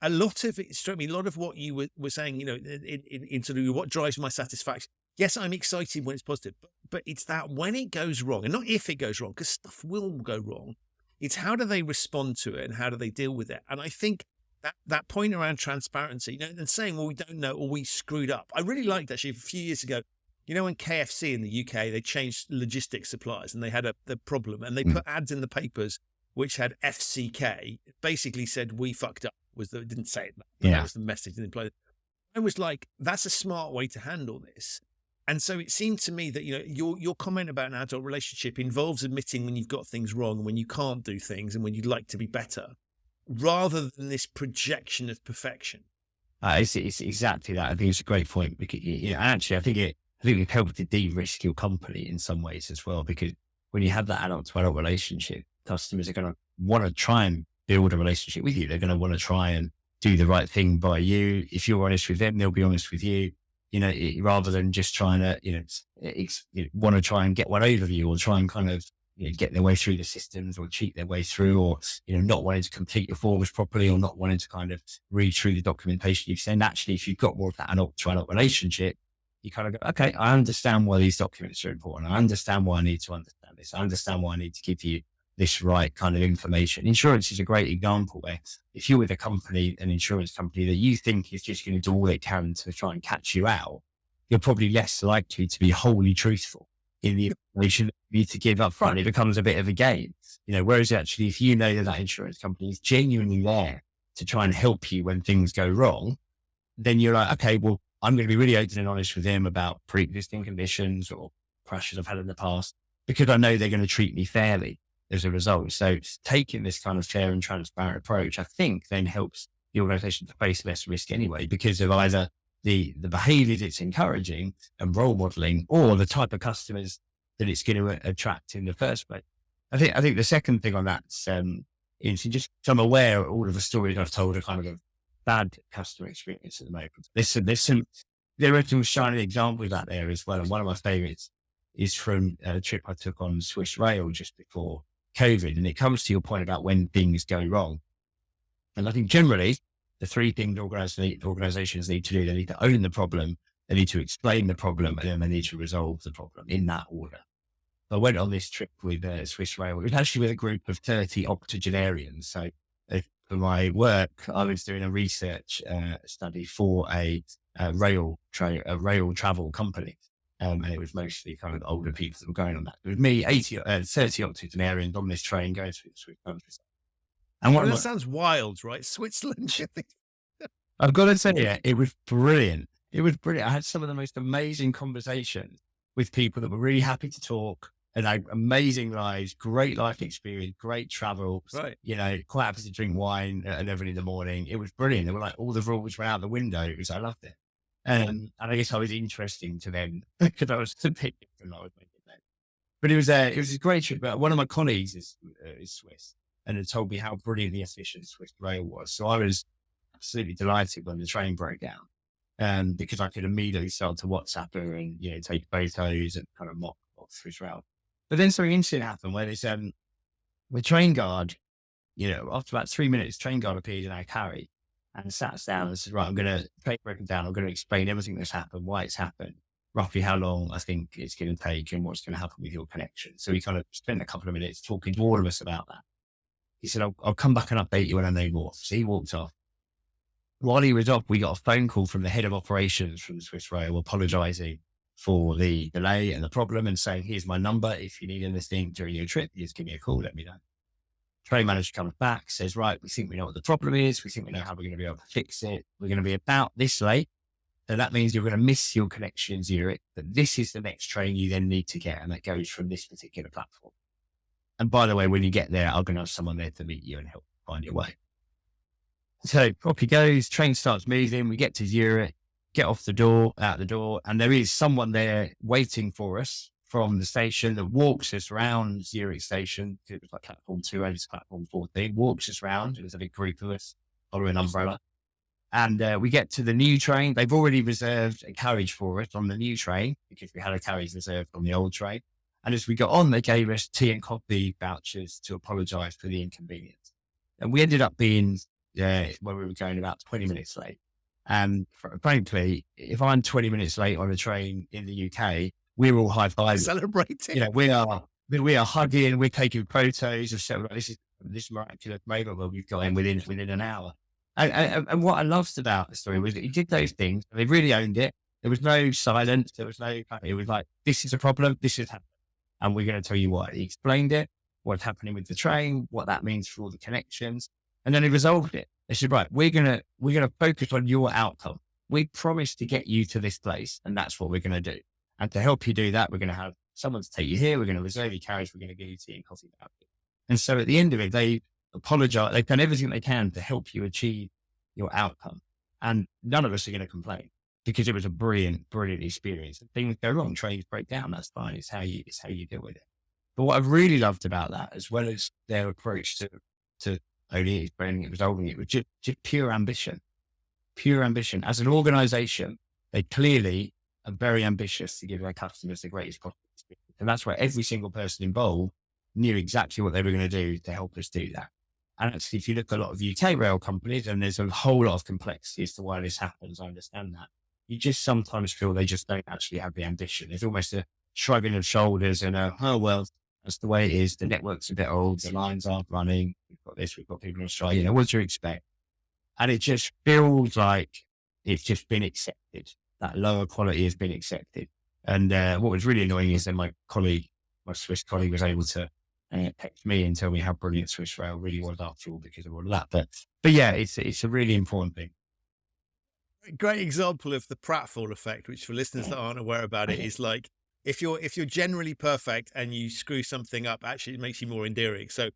A lot of it struck me, a lot of what you were saying, in sort of what drives my satisfaction. Yes, I'm excited when it's positive, but it's that when it goes wrong, and not if it goes wrong, because stuff will go wrong. It's how do they respond to it and how do they deal with it? And I think that point around transparency, and saying, well, we don't know, or we screwed up. I really liked actually a few years ago, when KFC in the UK, they changed logistics suppliers and they had the problem and they put ads in the papers which had FCK, basically said, we fucked up. It didn't say it. That was the message. I was like, that's a smart way to handle this. And so it seemed to me that, your comment about an adult relationship involves admitting when you've got things wrong and when you can't do things and when you'd like to be better, rather than this projection of perfection. It's exactly that. I think it's a great point because, actually, I think it helps to de-risk your company in some ways as well, because when you have that adult to adult relationship, customers are going to want to try and build a relationship with you. They're going to want to try and do the right thing by you. If you're honest with them, they'll be honest with you. Rather than just trying to, want to try and get one over you or try and kind of get their way through the systems or cheat their way through, or, not wanting to complete your forms properly or not wanting to kind of read through the documentation you've sent. Actually, if you've got more of that adult to adult relationship, you kind of go, okay, I understand why these documents are important. I understand why I need to understand this. I understand why I need to give you this right kind of information. Insurance is a great example where if you're with an insurance company that you think is just going to do all they can to try and catch you out, you're probably less likely to be wholly truthful in the information that you need to give up front. It becomes a bit of a game, whereas actually, if you know that insurance company is genuinely there to try and help you when things go wrong, then you're like, okay, well, I'm going to be really open and honest with them about pre-existing conditions or crashes I've had in the past, because I know they're going to treat me fairly as a result. So taking this kind of fair and transparent approach, I think then helps the organization to face less risk anyway, because of either the behaviors it's encouraging and role modeling, or the type of customers that it's going to attract in the first place. I think the second thing on that is just, I'm aware of all of the stories I've told are kind of a bad customer experience at the moment. There are some shining examples out there as well. And one of my favorites is from a trip I took on Swiss Rail just before COVID. And it comes to your point about when things go wrong. And I think generally the three things organizations need to do, they need to own the problem, they need to explain the problem, and then they need to resolve the problem in that order. I went on this trip with Swiss Rail. It was actually with a group of 30 octogenarians. So for my work, I was doing a research study for a rail travel company. And it was mostly kind of older people that were going on that. It was me, 30 octogenarians on this train going through the Swiss countryside. And that sounds wild, right? Switzerland. I've got to say, yeah, it was brilliant. It was brilliant. I had some of the most amazing conversations with people that were really happy to talk, and had amazing lives, great life experience, great travel, Right. quite happy to drink wine at 11 in the morning. It was brilliant. They were like, all the rules went out the window. I loved it. And I guess I was interesting to them because I was a bit different. I was making that. But it was a great trip. But one of my colleagues is Swiss and had told me how brilliantly efficient Swiss rail was. So I was absolutely delighted when the train broke down, because I could immediately start to WhatsApp her and, take photos and kind of mock Swiss rail. But then something interesting happened where this, the train guard, after about 3 minutes, train guard appeared in our carry and sat us down and said, right, I'm going to break it down. I'm going to explain everything that's happened, why it's happened, roughly how long I think it's going to take and what's going to happen with your connection. So we kind of spent a couple of minutes talking to all of us about that. He said, I'll come back and update you when I know more. So he walked off. While he was off, we got a phone call from the head of operations from Swiss Rail apologising for the delay and the problem and saying, here's my number. If you need anything during your trip, just give me a call, let me know. Train manager comes back, says, right, we think we know what the problem is. We think we know how we're going to be able to fix it. We're going to be about this late. So that means you're going to miss your connection in Zurich, but this is the next train you then need to get. And that goes from this particular platform. And by the way, when you get there, I'm going to have someone there to meet you and help find your way. So off he goes, train starts moving. We get to Zurich, get out the door, and there is someone there waiting for us from the station that walks us around Zurich station. It was like platform 2 over to platform 14, walks us around. There's a big group of us under an umbrella. And we get to the new train. They've already reserved a carriage for us on the new train because we had a carriage reserved on the old train. And as we got on, they gave us tea and coffee vouchers to apologise for the inconvenience. And we ended up being where we were going about 20 minutes late. And frankly, if I'm 20 minutes late on a train in the UK, we're all high-fiving. Celebrating. We are hugging, we're taking photos of this miraculous moment where we've got in within an hour. And what I loved about the story was that he did those things. They really owned it. There was no silence. It was like, this is a problem. This is happening. And we're going to tell you why. He explained it, what's happening with the train, what that means for all the connections. And then he resolved it. They said, right, we're going to focus on your outcome. We promised to get you to this place, and that's what we're going to do. And to help you do that, we're going to have someone to take you here. We're going to reserve your carriage. We're going to give you tea and coffee about it. And so at the end of it, they apologize. They've done everything they can to help you achieve your outcome. And none of us are going to complain because it was a brilliant, brilliant experience. And things go wrong, trains break down. That's fine. It's how you deal with it. But what I really loved about that, as well as their approach to only explaining it, resolving it, was just pure ambition. Pure ambition. As an organization, they clearly are very ambitious to give their customers the greatest possible experience. And that's why every single person involved knew exactly what they were going to do to help us do that. And actually, if you look at a lot of UK rail companies, and there's a whole lot of complexity as to why this happens, I understand that. You just sometimes feel they just don't actually have the ambition. There's almost a shrugging of shoulders and oh, well, that's the way it is. The network's a bit old. The lines aren't running. We've got this. We've got people on strike. What do you expect? And it just feels like it's just been accepted. That lower quality has been accepted. And what was really annoying is that my Swiss colleague was able to text me and tell me how brilliant Swiss Rail really was after all because of all of that. But yeah, it's a really important thing. Great example of the pratfall effect, which for listeners that aren't aware about it is like, if you're generally perfect and you screw something up, actually it makes you more endearing. So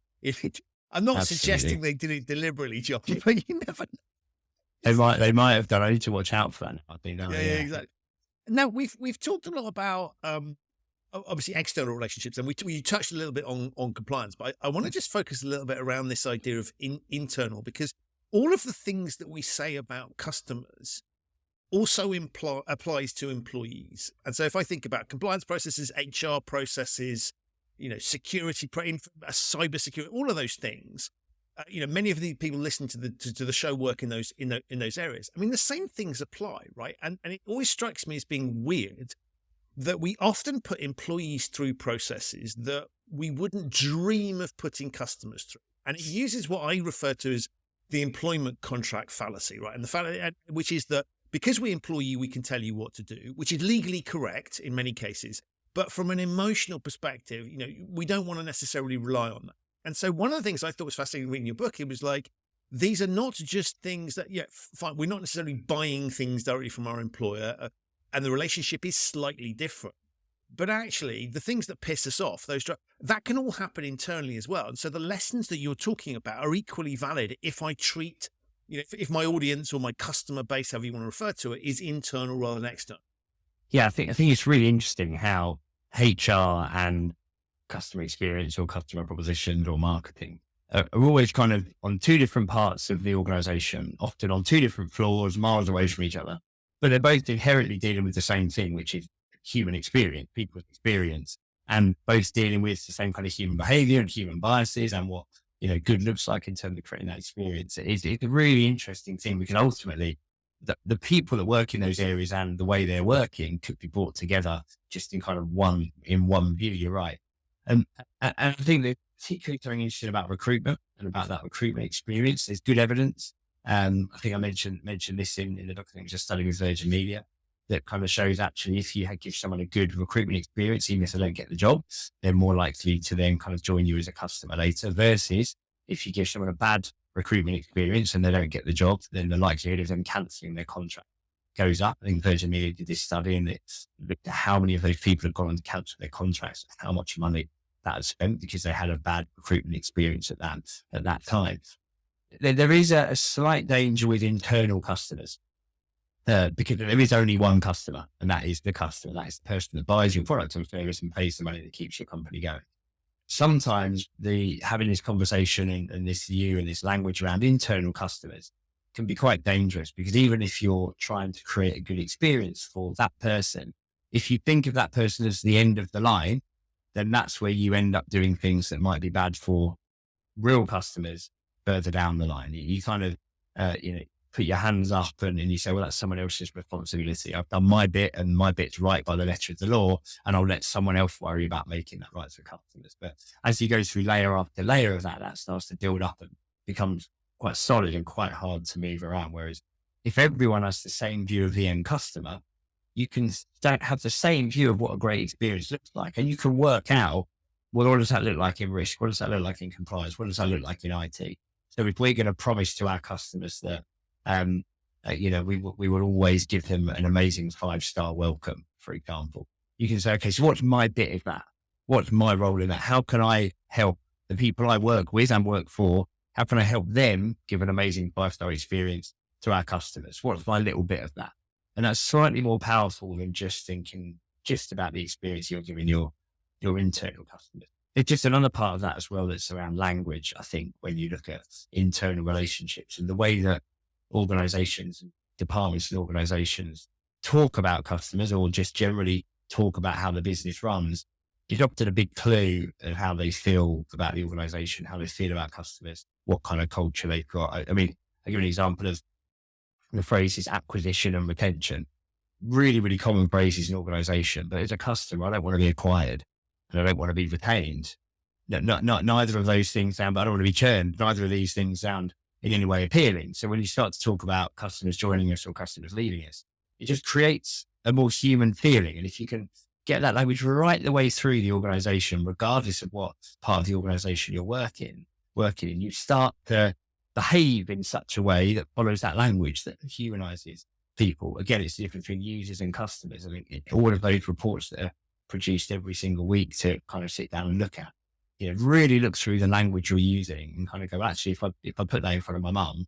I'm not suggesting they did it deliberately, John, but you never know. They might have done. I need to watch out for that. I think. Yeah, exactly. Now we've talked a lot about obviously external relationships, and we touched a little bit on compliance, but I want to just focus a little bit around this idea of internal, because all of the things that we say about customers also applies to employees. And so if I think about compliance processes, HR processes, security, cyber security, all of those things, many of the people listening to the show work in those areas. I mean, the same things apply, right? And it always strikes me as being weird that we often put employees through processes that we wouldn't dream of putting customers through. And it uses what I refer to as the employment contract fallacy, right? And which is that because we employ you, we can tell you what to do, which is legally correct in many cases. But from an emotional perspective, we don't want to necessarily rely on that. And so one of the things I thought was fascinating reading your book, it was like, these are not just things that, fine, we're not necessarily buying things directly from our employer, and the relationship is slightly different. But actually, the things that piss us off, that can all happen internally as well. And so the lessons that you're talking about are equally valid if I treat, if my audience or my customer base, however you want to refer to it, is internal rather than external. Yeah, I think it's really interesting how HR and customer experience or customer propositions or marketing are always kind of on two different parts of the organization, often on two different floors, miles away from each other. But they're both inherently dealing with the same thing, which is human experience, people's experience, and both dealing with the same kind of human behavior and human biases and what, good looks like in terms of creating that experience. It's a really interesting thing because ultimately the people that work in those areas and the way they're working could be brought together just in kind of one view. You're right. And I think that particularly something interesting about recruitment and about that recruitment experience, there's good evidence. I think I mentioned this in the document, just studying with Virgin Media, that kind of shows actually if you give someone a good recruitment experience, even if they don't get the job, they're more likely to then kind of join you as a customer later, versus if you give someone a bad recruitment experience and they don't get the job, then the likelihood of them cancelling their contract goes up. I think Virgin Media did this study and it looked at how many of those people have gone on to cancel their contracts, how much money that had spent because they had a bad recruitment experience at that time. There is a slight danger with internal customers. Because there is only one customer, and that is the customer. That is the person that buys your product or service and pays the money that keeps your company going. Sometimes having this conversation and this view and this language around internal customers can be quite dangerous, because even if you're trying to create a good experience for that person, if you think of that person as the end of the line, then that's where you end up doing things that might be bad for real customers further down the line. You kind of, put your hands up and you say, well, that's someone else's responsibility. I've done my bit and my bit's right by the letter of the law, and I'll let someone else worry about making that right for customers. But as you go through layer after layer of that starts to build up and becomes quite solid and quite hard to move around. Whereas if everyone has the same view of the end customer, you can have the same view of what a great experience looks like. And you can work out, well, what does that look like in risk? What does that look like in compliance? What does that look like in IT? So if we're going to promise to our customers that, we will always give them an amazing 5-star welcome, for example, you can say, okay, so what's my bit of that? What's my role in that? How can I help the people I work with and work for? How can I help them give an amazing 5-star experience to our customers? What's my little bit of that? And that's slightly more powerful than just thinking just about the experience you're giving your internal customers. It's just another part of that as well that's around language, I think, when you look at internal relationships and the way that organizations, departments and organizations talk about customers, or just generally talk about how the business runs, is often a big clue of how they feel about the organization, how they feel about customers, what kind of culture they've got. I mean, I'll give an example of the phrases acquisition and retention. Really, really common phrases in organization, but as a customer, I don't want to be acquired and I don't want to be retained. Neither of those things sound, but I don't want to be churned. Neither of these things sound in any way appealing. So when you start to talk about customers joining us or customers leaving us, it just creates a more human feeling. And if you can get that language right the way through the organization, regardless of what part of the organization you're working in, you start to behave in such a way that follows that language, that humanizes people. Again, it's the difference between users and customers. I mean, all of those reports that are produced every single week to kind of sit down and look at, really look through the language you're using and kind of go, actually, if I put that in front of my mum,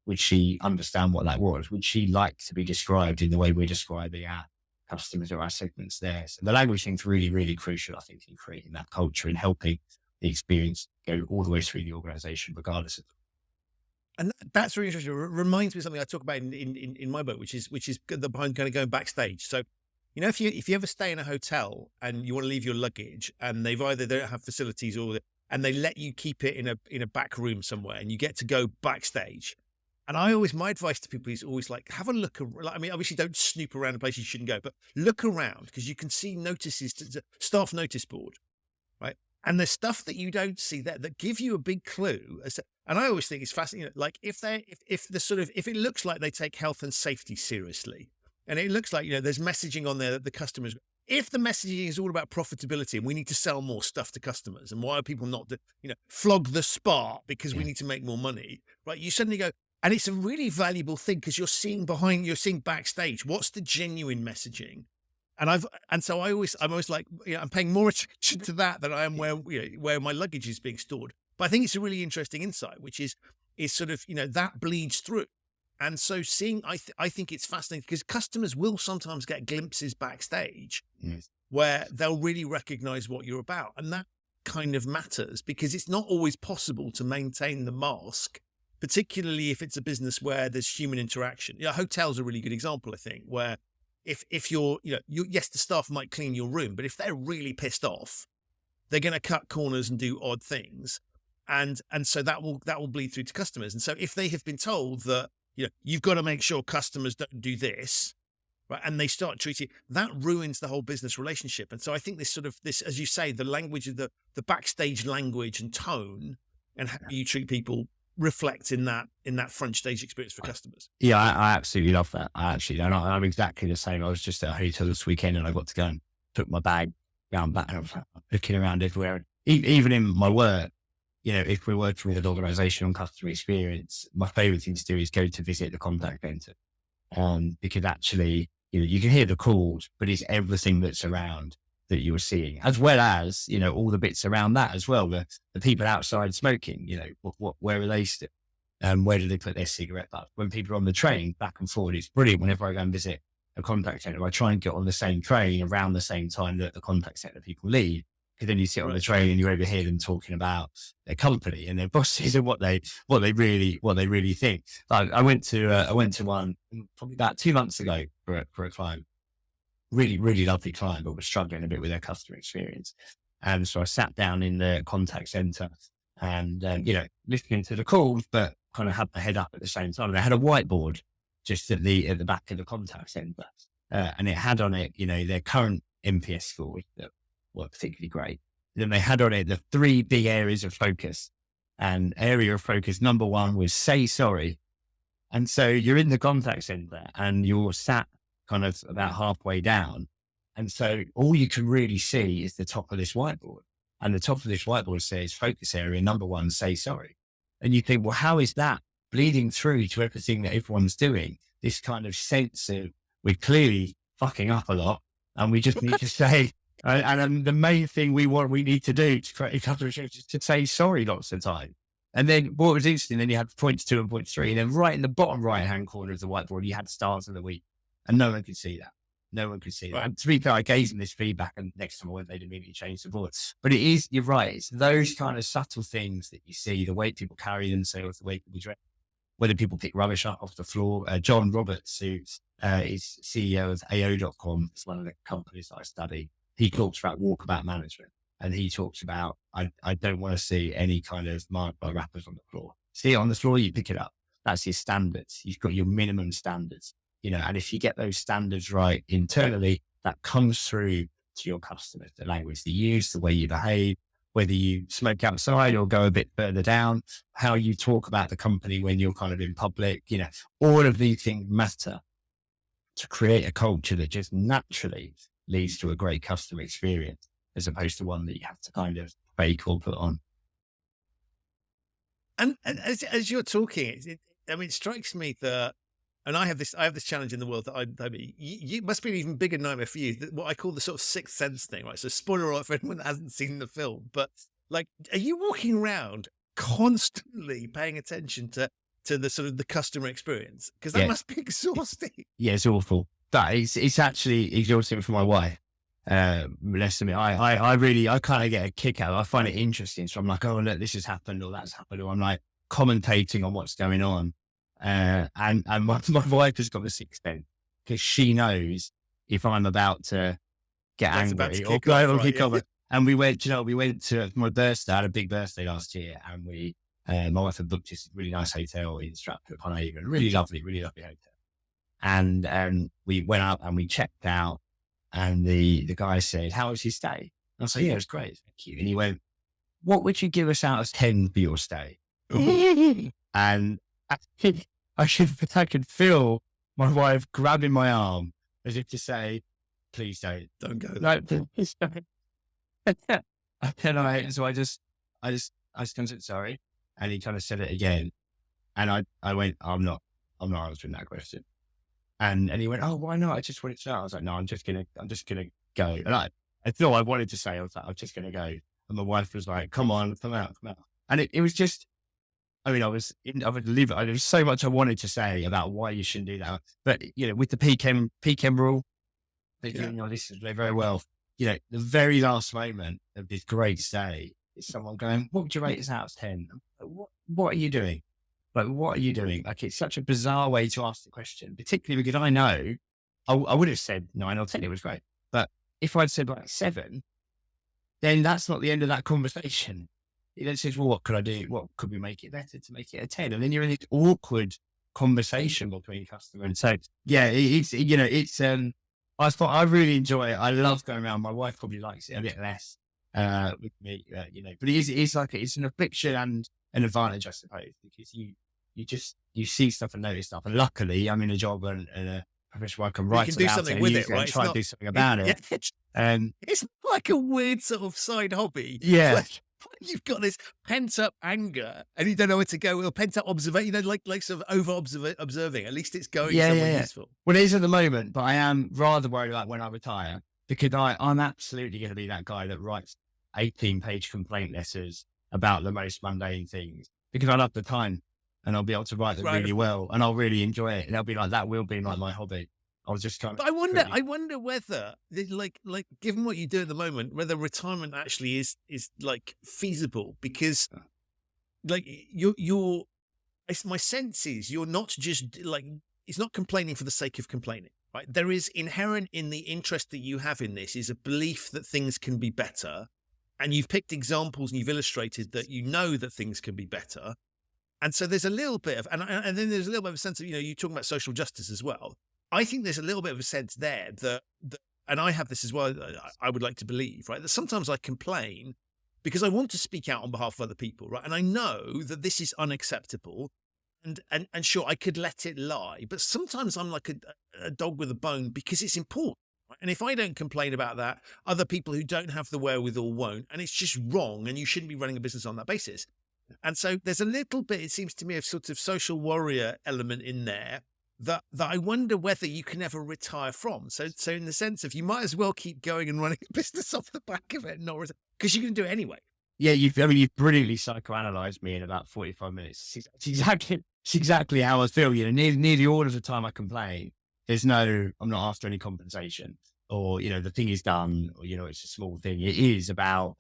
would she understand what that was? Would she like to be described in the way we're describing our customers or our segments there? So the language thing's really, really crucial, I think, in creating that culture and helping the experience go all the way through the organization, regardless of. And that's really interesting. It reminds me of something I talk about in my book, which is the behind kind of going backstage. So, if you ever stay in a hotel and you want to leave your luggage and they don't have facilities and they let you keep it in a back room somewhere and you get to go backstage. And my advice to people is always like, have a look. I mean, obviously don't snoop around in places you shouldn't go, but look around, because you can see notices to staff notice board, right? And there's stuff that you don't see there that give you a big clue. And I always think it's fascinating. Like if it looks like they take health and safety seriously, and it looks like, there's messaging on there that the customers, if the messaging is all about profitability and we need to sell more stuff to customers, and why are people not, flog the spa because we need to make more money, right? You suddenly go, and it's a really valuable thing because you're seeing backstage, what's the genuine messaging? so I'm always like, I'm paying more attention to that than I am where my luggage is being stored. But I think it's a really interesting insight, which is sort of, that bleeds through. And so I think it's fascinating because customers will sometimes get glimpses backstage where they'll really recognize what you're about. And that kind of matters because it's not always possible to maintain the mask, particularly if it's a business where there's human interaction. Hotels are a really good example, I think, where if you're, yes, the staff might clean your room, but if they're really pissed off, they're going to cut corners and do odd things. And so that will bleed through to customers. And so if they have been told that, you've got to make sure customers don't do this, right, and they start treating, that ruins the whole business relationship. And so I think this, as you say, the language of the backstage language and tone and how you treat people reflects in that front stage experience for customers. Yeah, I absolutely love that. I'm exactly the same. I was just at a hotel this weekend and I got to go and took my bag round back and I was looking around everywhere. Even in my work, if we're working with an organization on customer experience, my favorite thing to do is go to visit the contact center. Because actually, you can hear the calls, but it's everything that's around that you're seeing, as well as, all the bits around that as well. The people outside smoking, where are they still? Where do they put their cigarette butt? When people are on the train back and forward, it's brilliant. Whenever I go and visit a contact center, I try and get on the same train around the same time that the contact center people leave. Because then you sit on the train and you overhear them talking about their company and their bosses and what they really think. Like I went to one probably about 2 months ago for a client. Really, really lovely client, but was struggling a bit with their customer experience. And so I sat down in the contact center and, listening to the calls, but kind of had my head up at the same time. And I had a whiteboard just at the back of the contact center. And it had on it, their current NPS scores that weren't particularly great. Then they had on it the 3 big areas of focus. And area of focus number 1 was say sorry. And so you're in the contact center and you're sat kind of about halfway down. And so all you can really see is the top of this whiteboard. And the top of this whiteboard says focus area number 1, say sorry. And you think, well, how is that bleeding through to everything that everyone's doing? This kind of sense of we're clearly fucking up a lot and we just need to say, and the main thing we need to do to create a customer experience is to say sorry lots of time. And then what was interesting, then you had points 2 and points 3. And then right in the bottom right-hand corner of the whiteboard, you had stars of the week. And no one could see that. No one could see that. And to be fair, I gave them this feedback and next time I went, they'd immediately change the board. But you're right. It's those kind of subtle things that you see, the way people carry themselves, the way people dress, whether people pick rubbish up off the floor. John Roberts, who is CEO of AO.com, it's one of the companies that I study. He talks about walkabout management and he talks about, I don't want to see any kind of marked by wrappers on the floor. See it on the floor, you pick it up. That's your standards. You've got your minimum standards. And if you get those standards right internally, that comes through to your customers, the language they use, the way you behave, whether you smoke outside or go a bit further down, how you talk about the company when you're kind of in public, all of these things matter to create a culture that just naturally leads to a great customer experience, as opposed to one that you have to kind of fake or put on. And as you're talking, it strikes me that, and I have this challenge in the world that you must be an even bigger nightmare for you, what I call the sort of sixth sense thing, right? So spoiler alert for anyone that hasn't seen the film, but like, are you walking around constantly paying attention to the sort of the customer experience? Because that must be exhausting. Yeah, it's awful. But it's actually exhausting for my wife. Less than me. I kind of get a kick out of it. I find it interesting. So I'm like, oh, look, this has happened or that's happened. Or I'm like commentating on what's going on. And my wife has got the sixth sense because she knows if I'm about to get angry or kick off. And we went to my birthday. I had a big birthday last year and my wife had booked this really nice hotel in Stratford-upon-Avon. Really lovely hotel. And we went up and we checked out and the guy said, how was your stay? And I said, yeah, it was great. Thank you. And he went, what would you give us out of 10 for your stay? And I could feel my wife grabbing my arm as if to say, please don't go. No, please don't. So I just kind of said, sorry. And he kind of said it again. And I went, I'm not answering that question. And he went, "Oh, why not? I just wanted to know." I was like, "No, I'm just gonna go." And I thought I wanted to say, I was like, "I'm just gonna go." And my wife was like, "Come on, come out, come out." And it was just, I mean, I was livid. There was so much I wanted to say about why you shouldn't do that. But, with the PChem rule, that you know, this is very well, the very last moment of this great stay is someone going, "What would you rate this out of 10? What are you doing? Like, what are you doing?" Like, it's such a bizarre way to ask the question, particularly because I know I would have said 9 or 10. It was great. But if I'd said like 7, then that's not the end of that conversation. It then says, "Well, what could I do? What could we make it better to make it a 10?" And then you're in this awkward conversation between customer. And so, yeah, I really enjoy it. I love going around. My wife probably likes it a bit less with me, but it's like, it's an affliction and an advantage, I suppose, because you see stuff and notice stuff. And luckily I'm in a job and a profession where I can write do something with it, right? and try and do something about it. It's like a weird sort of side hobby. Yeah. Like, you've got this pent up anger and you don't know where to go. Or pent up observation, like sort of over observing. At least it's going somewhere useful. Well, it is at the moment, but I am rather worried about when I retire, because I'm absolutely going to be that guy that writes 18-page complaint letters about the most mundane things, because I love the time and I'll be able to write them really well and I'll really enjoy it. And I'll be like, that will be like my hobby. I was just kind of. But I wonder whether, like, given what you do at the moment, whether retirement actually is like feasible, because, like, my sense is you're not just like, it's not complaining for the sake of complaining, right? There is inherent in the interest that you have in this is a belief that things can be better, and you've picked examples and you've illustrated that you know that things can be better, and so there's a little bit of, and then there's a little bit of a sense of, you're talking about social justice as well. I think there's a little bit of a sense there that, and I have this as well, I would like to believe, right, that sometimes I complain because I want to speak out on behalf of other people, right? And I know that this is unacceptable, and sure, I could let it lie, but sometimes I'm like a dog with a bone because it's important. Right? And if I don't complain about that, other people who don't have the wherewithal won't, and it's just wrong, and you shouldn't be running a business on that basis. And so there's a little bit, it seems to me, of sort of social warrior element in there that I wonder whether you can ever retire from. So in the sense of, you might as well keep going and running a business off the back of it, not because you're going to do it anyway. Yeah, you've brilliantly psychoanalyzed me in about 45 minutes. It's exactly how I feel. Nearly all of the time I complain, I'm not after any compensation, or, the thing is done, or, it's a small thing. It is about,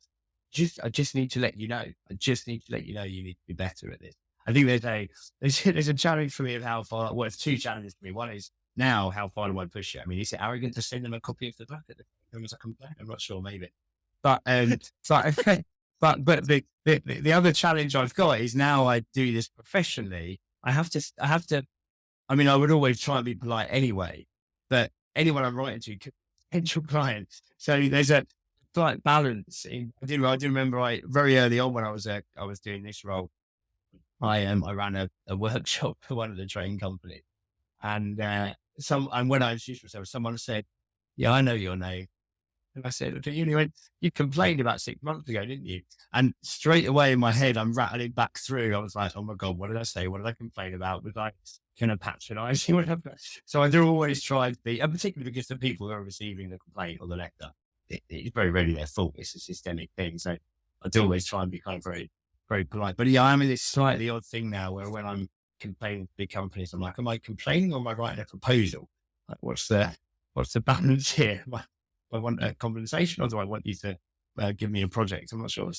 I just need to let you know. I just need to let you know you need to be better at this. I think there's a challenge for me of how far. Well, it's 2 challenges for me. One is, now, how far do I push it? I mean, is it arrogant to send them a copy of the book at the time as I complain? I'm not sure, maybe. But but the other challenge I've got is, now I do this professionally, I have to. I mean, I would always try and be polite anyway, but anyone I'm writing to could be potential clients. So there's a slight balance. I do remember very early on when I was doing this role, I ran a workshop for one of the train companies, and when I introduced myself, someone said, "Yeah, I know your name." And I said, "You complained about 6 months ago, didn't you?" And straight away in my head, I'm rattling back through. I was like, "Oh my God, what did I say? What did I complain about? Was I kind of patronizing?" So I do always try to be, and particularly because the people who are receiving the complaint or the letter, it's very rarely their fault. It's a systemic thing. So I do always try and be kind of very, very polite. But yeah, I'm in this slightly odd thing now where, when I'm complaining to big companies, I'm like, am I complaining or am I writing a proposal? Like, what's the balance here? Do I want a compensation, or do I want you to give me a project? I'm not sure.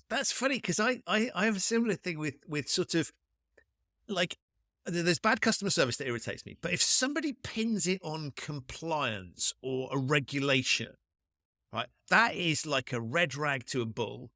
That's funny, because I have a similar thing with sort of, like, there's bad customer service that irritates me. But if somebody pins it on compliance or a regulation, right, that is like a red rag to a bull.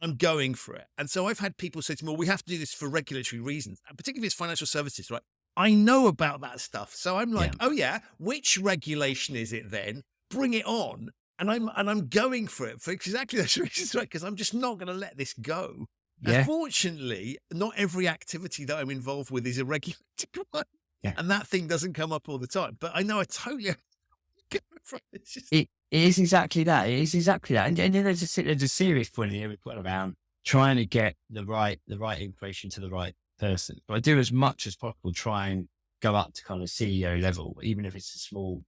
I'm going for it. And so I've had people say to me, "Well, we have to do this for regulatory reasons," and particularly if it's financial services, right? I know about that stuff. So I'm like, "Oh yeah, which regulation is it then? Bring it on." And I'm going for it for exactly those reasons, right? Because I'm just not going to let this go. Yeah. Unfortunately, not every activity that I'm involved with is a regulated one. Yeah. And that thing doesn't come up all the time. But I know I totally it's just... It is exactly that. It is exactly that. And then there's a serious point here we put around trying to get the right information to the right person. But I do, as much as possible, try and go up to kind of CEO level, even if it's partly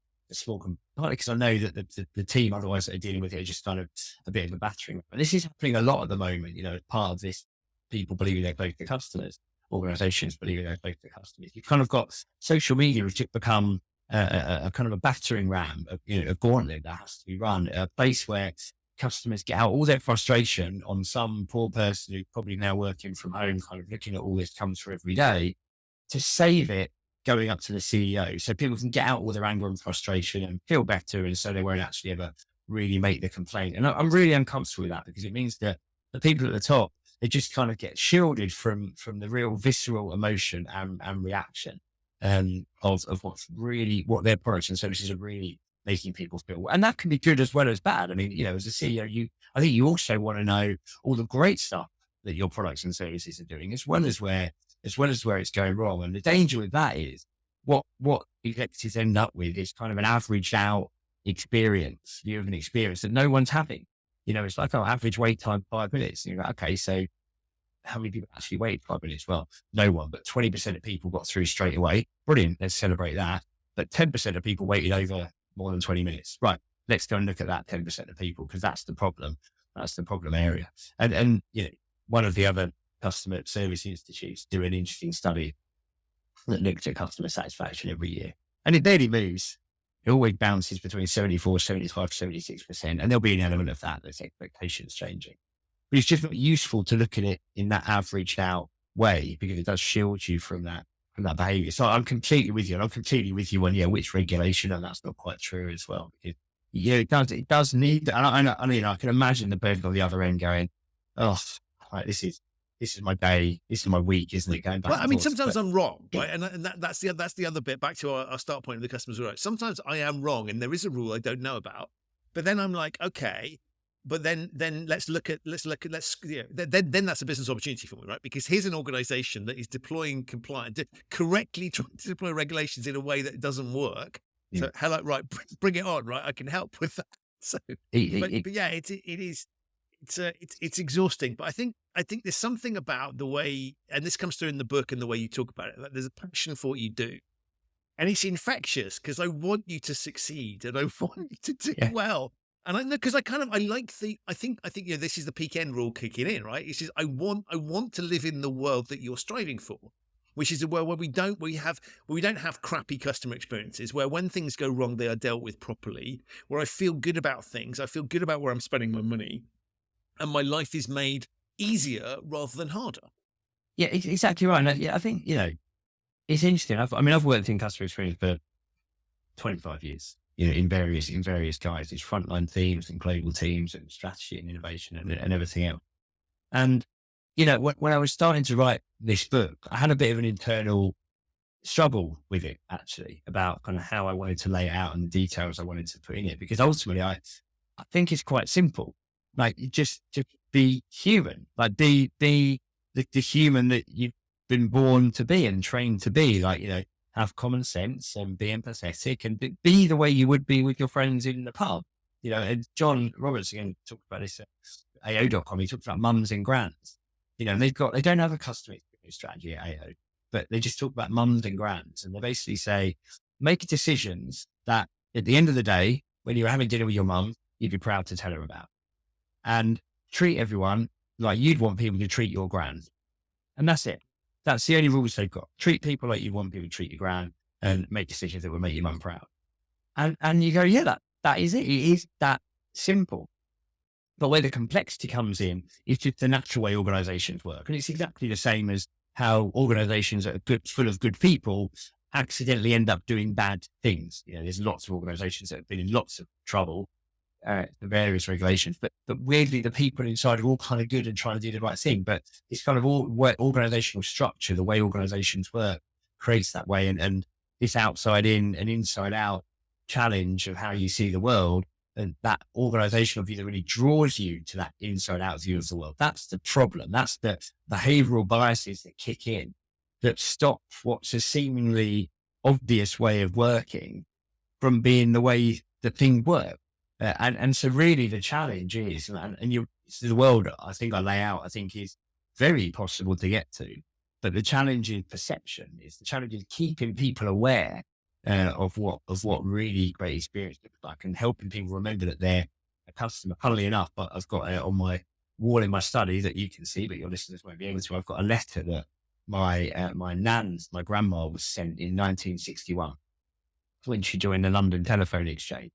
because I know that the team otherwise that are dealing with it are just kind of a bit of a battering. But this is happening a lot at the moment, part of this, people believing they're close to customers, organizations believing they're close to customers. You've kind of got social media, which has become a kind of a battering ram, a gauntlet that has to be run, a place where customers get out all their frustration on some poor person who's probably now working from home, kind of looking at all this come through every day, to save it going up to the CEO. So people can get out all their anger and frustration and feel better. And so they won't actually ever really make the complaint. And I'm really uncomfortable with that, because it means that the people at the top, they just kind of get shielded from the real visceral emotion and reaction of what their products and services are really making people feel. And that can be good as well as bad. I mean, as a CEO, I think you also want to know all the great stuff that your products and services are doing, as well as where it's going wrong. And the danger with that is what executives end up with is kind of an averaged out view of an experience that no one's having. It's like, average wait time 5 minutes. And you're like, okay, so how many people actually wait 5 minutes? Well, no one, but 20% of people got through straight away. Brilliant. Let's celebrate that. But 10% of people waited over more than 20 minutes. Right. Let's go and look at that 10% of people, because that's the problem. That's the problem area. And one of the other customer service institutes do an interesting study that looked at customer satisfaction every year. And it barely moves. It always bounces between 74, 75, 76%. And there'll be an element of that. There's expectations changing. But it's just not useful to look at it in that averaged out way, because it does shield you from that behavior. So I'm completely with you. And I'm completely with you on, which regulation, and that's not quite true as well. Because, it does need, and I can imagine the person on the other end going, oh, right, this is my day, this is my week, isn't it? Going back. Well, I mean, sometimes I'm wrong, right? And that's the other bit, back to our start point of the customer's right. Sometimes I am wrong, and there is a rule I don't know about. But then I'm like, okay, but then then that's a business opportunity for me, right? Because here's an organization that is deploying correctly trying to deploy regulations in a way that doesn't work. Yeah. So hello, right, bring it on, right? I can help with that. So, but yeah, it is. It's exhausting, but I think there's something about the way, and this comes through in the book and the way you talk about it, that there's a passion for what you do, and it's infectious, because I want you to succeed and I want you to do well. And I know, because I think this is the peak end rule kicking in, right? It's just I want to live in the world that you're striving for, which is a world where we don't have crappy customer experiences, where when things go wrong they are dealt with properly, where I feel good about things, I feel good about where I'm spending my money, and my life is made easier rather than harder. Yeah, exactly right. And I think, it's interesting. I've worked in customer experience for 25 years, in various guises, frontline teams and global teams and strategy and innovation and everything else. And, when I was starting to write this book, I had a bit of an internal struggle with it, actually, about kind of how I wanted to lay it out and the details I wanted to put in it, because ultimately I think it's quite simple. Like, just be human, like be the human that you've been born to be and trained to be, like, have common sense and be empathetic and be the way you would be with your friends in the pub. And John Roberts, again, talked about this at AO.com. He talked about mums and grands, and they don't have a customer experience strategy at AO, but they just talk about mums and grands. And they basically say, make decisions that at the end of the day, when you're having dinner with your mum, you'd be proud to tell her about. And treat everyone like you'd want people to treat your grand. And that's it. That's the only rules they've got. Treat people like you want people to treat your grand, and make decisions that will make your mum proud. And you go, yeah, that is it. It is that simple. But where the complexity comes in is just the natural way organizations work. And it's exactly the same as how organizations that are full of good people accidentally end up doing bad things. There's lots of organizations that have been in lots of trouble, the various regulations, but weirdly the people inside are all kind of good and trying to do the right thing. But it's kind of all organizational structure, the way organizations work, creates that way. And this outside in and inside out challenge of how you see the world, and that organizational view that really draws you to that inside out view of the world. That's the problem. That's the behavioral biases that kick in, that stop what's a seemingly obvious way of working from being the way that things work. And so really the challenge is, and the world I think I lay out, I think is very possible to get to, But the challenge in perception is the challenge in keeping people aware of what really great experience looks like, and helping people remember that they're a customer. Funnily enough, I've got on my wall in my study that you can see, but your listeners won't be able to. I've got a letter that my grandma was sent in 1961 when she joined the London Telephone Exchange,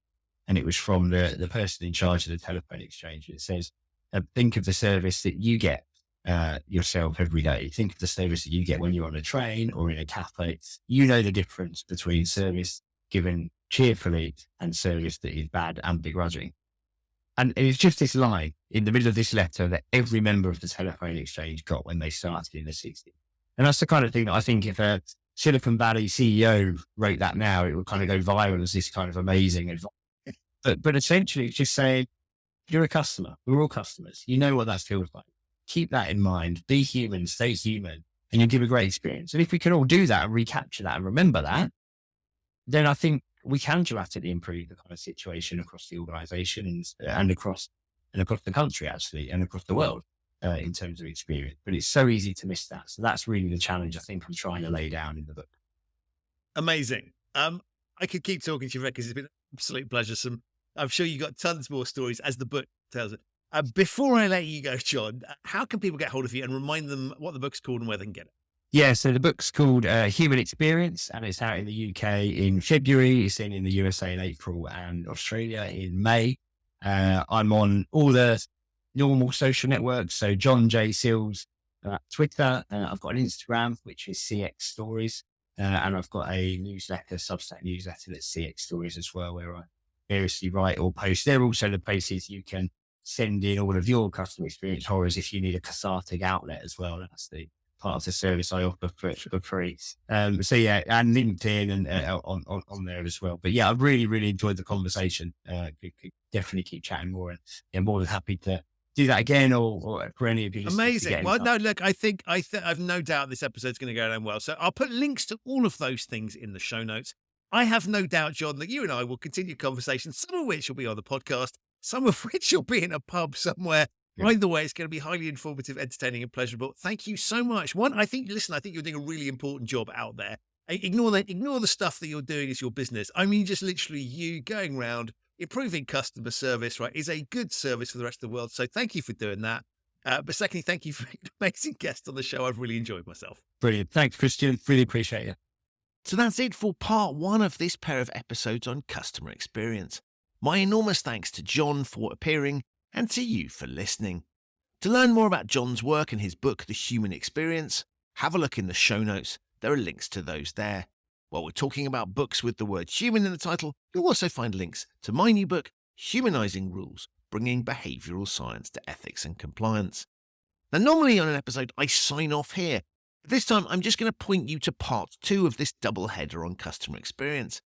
and it was from the person in charge of the telephone exchange. It says, "Think of the service that you get yourself every day. Think of the service that you get when you're on a train or in a cafe. You know the difference between service given cheerfully and service that is bad and begrudging." And it's just this line in the middle of this letter that every member of the telephone exchange got when they started in the 60s. And that's the kind of thing that I think if a Silicon Valley CEO wrote that now, it would kind of go viral as this kind of amazing advice. But essentially it's just saying, you're a customer. We're all customers. You know what that feels like. Keep that in mind. Be human, stay human, and you'll give a great experience. And if we can all do that and recapture that and remember that, then I think we can dramatically improve the kind of situation across the organisation and across the country, actually, and across the world in terms of experience. But it's so easy to miss that. So that's really the challenge I think I'm trying to lay down in the book. Amazing. I could keep talking to you, because it's been an absolute pleasure. I'm sure you've got tons more stories as the book tells it. Before I let you go, John, how can people get hold of you and remind them what the book's called and where they can get it? Yeah, so the book's called Human Experience, and it's out in the UK in February. It's in the USA in April and Australia in May. I'm on all the normal social networks. So John J. Sills, Twitter. I've got an Instagram, which is CX Stories. And I've got a newsletter, Substack newsletter, that's CX Stories as well, where I variously write or post. They're also the places you can send in all of your customer experience horrors if you need a cathartic outlet as well. That's the part of the service I offer for free. So yeah, and LinkedIn and on there as well. But yeah, I've really, really enjoyed the conversation. Could definitely keep chatting more, and I'm more than happy to do that again or for any of you. Amazing. Well, no, look, I think I've no doubt this episode's going to go down well. So I'll put links to all of those things in the show notes. I have no doubt, John, that you and I will continue conversations, some of which will be on the podcast, some of which will be in a pub somewhere. Yeah. Either way, it's going to be highly informative, entertaining, and pleasurable. Thank you so much. I think you're doing a really important job out there. Ignore the stuff that you're doing as your business. I mean, just literally you going around improving customer service, right, is a good service for the rest of the world. So thank you for doing that. But secondly, thank you for being an amazing guest on the show. I've really enjoyed myself. Brilliant. Thanks, Christian. Really appreciate it. So that's it for part 1 of this pair of episodes on customer experience. My enormous thanks to John for appearing and to you for listening. To learn more about John's work and his book, The Human Experience, have a look in the show notes. There are links to those there. While we're talking about books with the word human in the title, you'll also find links to my new book, Humanizing Rules, Bringing Behavioral Science to Ethics and Compliance. Now, normally on an episode, I sign off here. But this time, I'm just going to point you to part 2 of this double header on customer experience.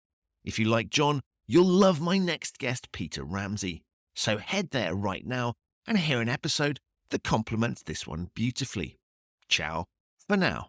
If you like John, you'll love my next guest, Peter Ramsey. So head there right now and hear an episode that complements this one beautifully. Ciao for now.